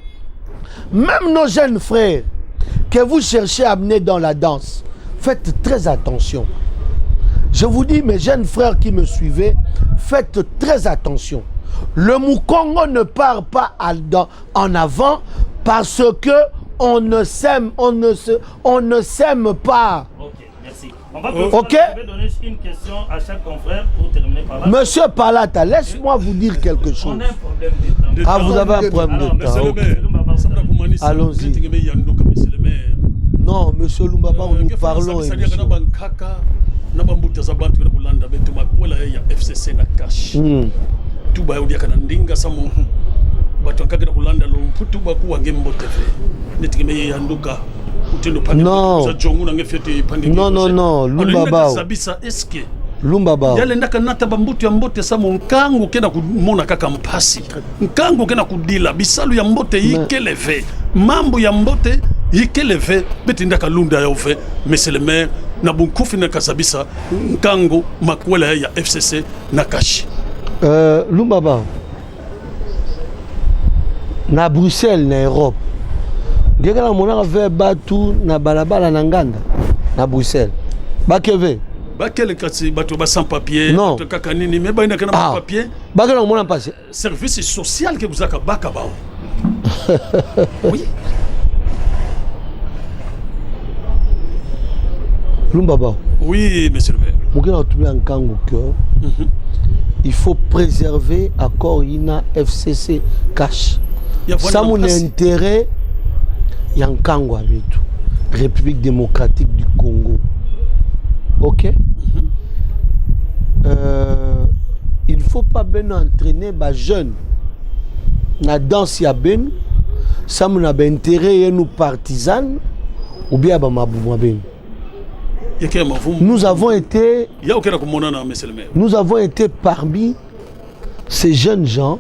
même nos jeunes frères que vous cherchez à amener dans la danse, faites très attention. Je vous dis, mes jeunes frères qui me suivez, faites très attention. Le Mukongo ne part pas en avant parce que on ne s'aime pas. Ok, merci. On va je vais donner une question à chaque confrère pour terminer par là. Monsieur Palata, laisse-moi vous dire quelque chose. On a un problème de temps. Ah, vous avez un problème de temps. Allons-y. Non, monsieur Lumbaba, nous parlons. Non, Lumbaba. Lumbaba. Yale ndaka nata bambutu ya mbote samo nkangu kena kumona kaka mpasi. Nkangu kena kudila bisalu ya mbote yikeleve. Mambo ya mbote yikeleve beti ndaka lunda ya ofe. Monsieur le maire, na bunkufi na kasabisa nkango makwela ya FCC na kashi. Lumbaba na Bruxelles na Europe ndenge na monaka ve batu na balabala na nganda na Bruxelles bakeve bakele kasi bato ba sans papier non bato kaka nini mais ba ina kana papier bakele mona passé service social que vous aka baka ba oui Lumbaba oui monsieur le maire mokena otumia nkango que il faut préserver accord ina FCC cash ça mon intérêt Yankango abitu République démocratique du Congo. OK? Il ne faut pas bien entraîner les jeunes na danse ya ben ça mon intérêt et nous partisans ou bien ba mabuma ben. Nous avons été parmi ces jeunes gens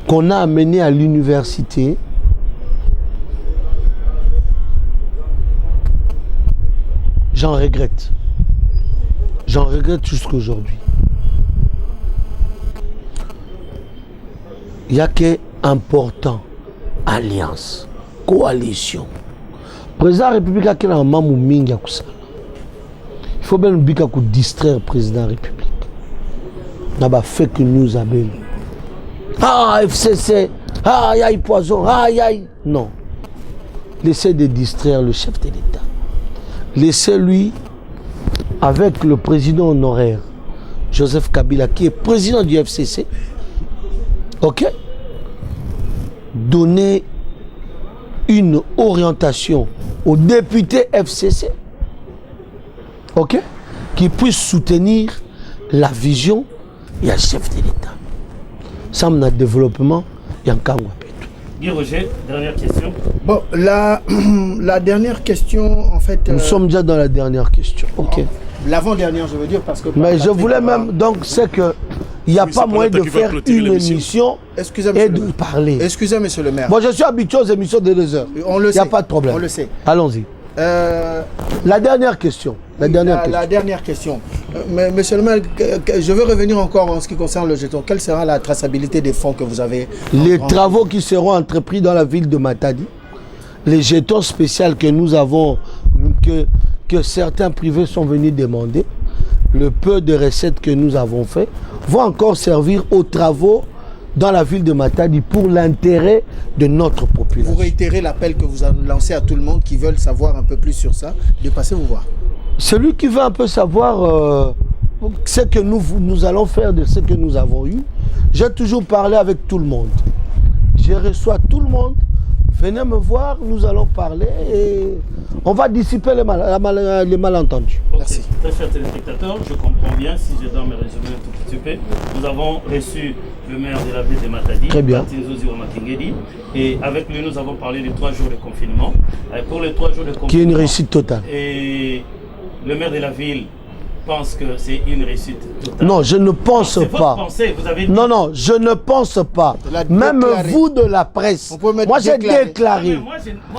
qu'on a amenés à l'université. J'en regrette. J'en regrette jusqu'à aujourd'hui. Il y a qu'un important. Alliance. Coalition. Président de la République a quel mamou mingi à kusala. Il faut bien nous distraire le président de la République. N'a pas fake news à ben. Ah FCC, ah aïe poison, aïe. Non. Laissez de distraire le chef de l'État. Laissez-lui avec le président honoraire Joseph Kabila qui est président du FCC. OK? Donner une orientation aux députés FCC, OK, qui puissent soutenir la vision et le chef de l'État. Ça, mon développement, il y a un cas. Guy Roger, dernière question. Bon, la dernière question, en fait... Nous sommes déjà dans la dernière question. OK. L'avant-dernière, je veux dire, parce que... Mais je voulais même... Donc, c'est que... Il n'y a pas moyen de faire une émission et de parler. Excusez, monsieur le maire. Bon, je suis habitué aux émissions de 2 heures. On le sait. Il n'y a pas de problème. On le sait. Allons-y. La dernière question. La dernière question. Mais monsieur le maire, je veux revenir encore en ce qui concerne le jeton. Quelle sera la traçabilité des fonds que vous avez? Les travaux qui seront entrepris dans la ville de Matadi, les jetons spéciaux que nous avons, que certains privés sont venus demander, le peu de recettes que nous avons fait, vont encore servir aux travaux dans la ville de Matadi pour l'intérêt de notre population. Vous réitérez l'appel que vous avez lancé à tout le monde qui veulent savoir un peu plus sur ça, de passer vous voir. Celui qui veut un peu savoir ce que nous allons faire de ce que nous avons eu, j'ai toujours parlé avec tout le monde. Je reçois tout le monde. Venez me voir, nous allons parler et on va dissiper les malentendus. Okay. Merci. Très chers téléspectateurs, je comprends bien, si je dois me résumer un tout petit peu. Nous avons reçu le maire de la ville de Matadi, très bien, et avec lui nous avons parlé des 3 jours de confinement. Pour les 3 jours de confinement, qui est une réussite totale. Et le maire de la ville pense que c'est une réussite totale. Non, je ne pense pas. Pensée, vous avez dit... Non, je ne pense pas. Même vous de la presse. Moi, j'ai déclaré.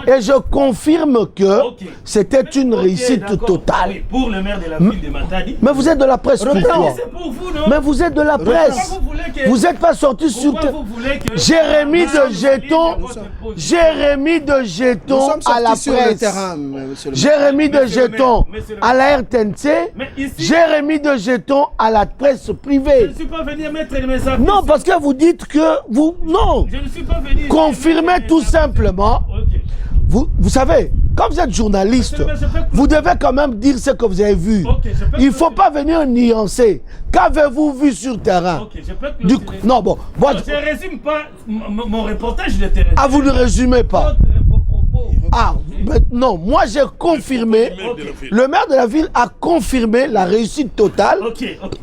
Et je confirme que c'était une réussite totale. Oui, pour le maire de la ville de Matadi. Mais vous êtes de la presse. Non, c'est pour vous, non? Mais vous êtes de la presse. Vous n'êtes pas sorti sur... Jérémy de Jeton. Jérémy de Jeton à la presse. Jérémy de Jeton à la RTNC. Jérémy de Jeton à la presse privée. Je ne suis pas venu mettre mes affaires. Non, parce que vous dites que vous... Non. Je ne suis pas venu... Confirmez tout simplement. Okay. Vous savez, comme vous êtes journaliste, vous devez quand même dire ce que vous avez vu. Okay, il ne faut pas venir nuancer. Qu'avez-vous vu sur le terrain? Okay, non, bon. Moi, je ne résume pas mon reportage. Ah, vous ne résumez pas? Ah, non, moi j'ai confirmé, le maire de la ville a confirmé la réussite totale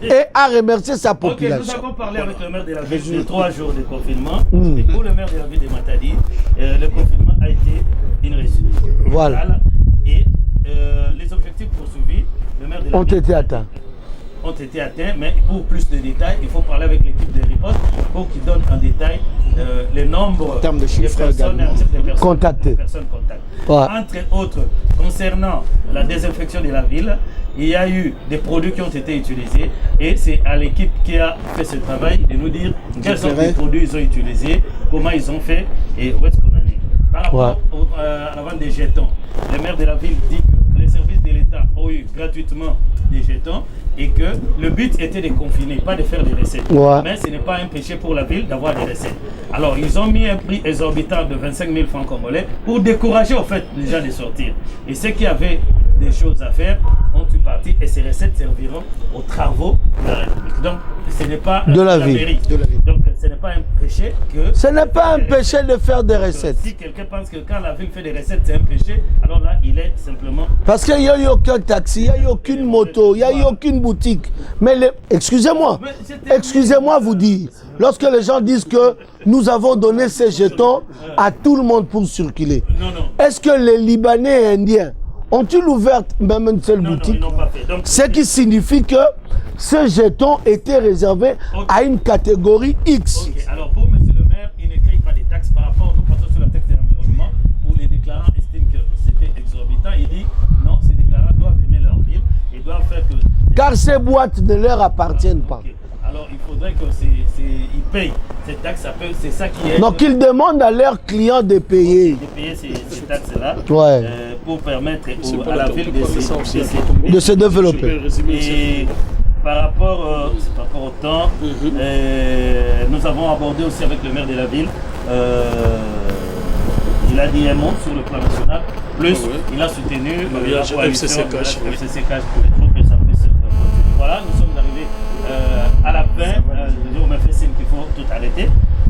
et a remercié sa population. Nous avons parlé avec le maire de la ville de 3 jours de confinement. Et pour le maire de la ville de Matadi, le confinement a été une réussite. Voilà. Et les objectifs poursuivis, le maire de la ville ont été atteints, mais pour plus de détails, il faut parler avec l'équipe de riposte pour qu'ils donnent en détail les nombres de chiffres personnes contactées. Ouais. Entre autres, concernant la désinfection de la ville, il y a eu des produits qui ont été utilisés et c'est à l'équipe qui a fait ce travail de nous dire quels sont les produits ils ont utilisés, comment ils ont fait et où est-ce qu'on en est. Par rapport à la vente des jetons, le maire de la ville dit que les services de l'État ont eu gratuitement des jetons et que le but était de confiner, pas de faire des recettes. Ouais. Mais ce n'est pas un péché pour la ville d'avoir des recettes. Alors ils ont mis un prix exorbitant de 25 000 francs congolais pour décourager en fait les gens de sortir. Et ceux qui avaient des choses à faire ont eu parti et ces recettes serviront aux travaux de la République. Donc ce n'est pas de la ville. mairie. Donc ce n'est pas un péché que... Ce n'est pas un péché de faire des recettes. Si quelqu'un pense que quand la ville fait des recettes c'est un péché, alors là il est simplement... Parce qu'il n'y a eu aucun taxi, il n'y a eu aucune moto, il n'y a eu aucune boutique. Mais excusez-moi, excusez-moi vous dire, lorsque les gens disent que nous avons donné ces jetons à tout le monde pour circuler, est-ce que les Libanais et Indiens ont-ils ouvert même une seule boutique? Non, ils n'ont pas fait. Donc, ce qui signifie que ce jeton était réservé à une catégorie X. Ok, alors pour monsieur le maire, il ne crée pas des taxes par rapport, nous passons sur la taxe de l'environnement, où les déclarants estiment que c'était exorbitant. Il dit non, ces déclarants doivent aimer leur ville et doivent faire que... Car ces boîtes ne leur appartiennent pas. Okay. Alors il faudrait que ils payent ces taxes, c'est ça qui est... Donc ils demandent à leurs clients de payer. De payer ces taxes-là pour permettre à la ville de se développer. Et par rapport au temps, nous avons abordé aussi avec le maire de la ville, il a dit un mot sur le plan national, plus il a soutenu la coalition FCCK pour que ça puisse continuer. Voilà, nous sommes arrivés à la fin, on m'a fait signe qu'il faut tout arrêter.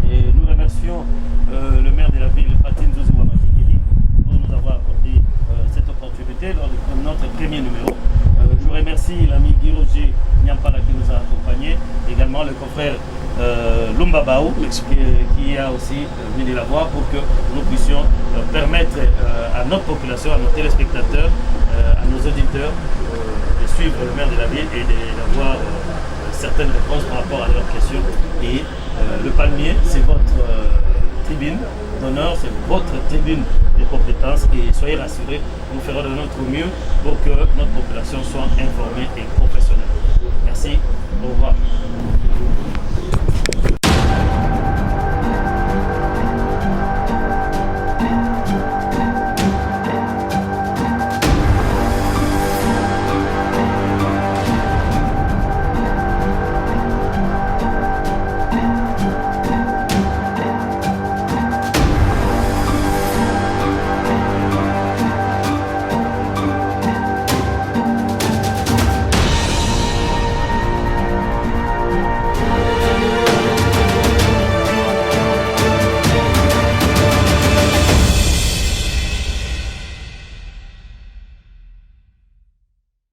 Et nous remercions le maire de la ville, Patine Zouzou Makikeli, pour nous avoir accordé cette opportunité lors de notre premier numéro. Je remercie l'ami Guy Roger Nyampala qui nous a accompagnés, également le confrère Lumba Bao qui a aussi venu de la voix pour que nous puissions permettre à notre population, à nos téléspectateurs, à nos auditeurs de suivre le maire de la ville et d'avoir certaines réponses par rapport à leurs questions. Et le palmier, c'est votre tribune d'honneur, c'est votre tribune de compétences et soyez rassurés, nous ferons de notre mieux pour que notre population soit informée et professionnelle. Merci, au revoir.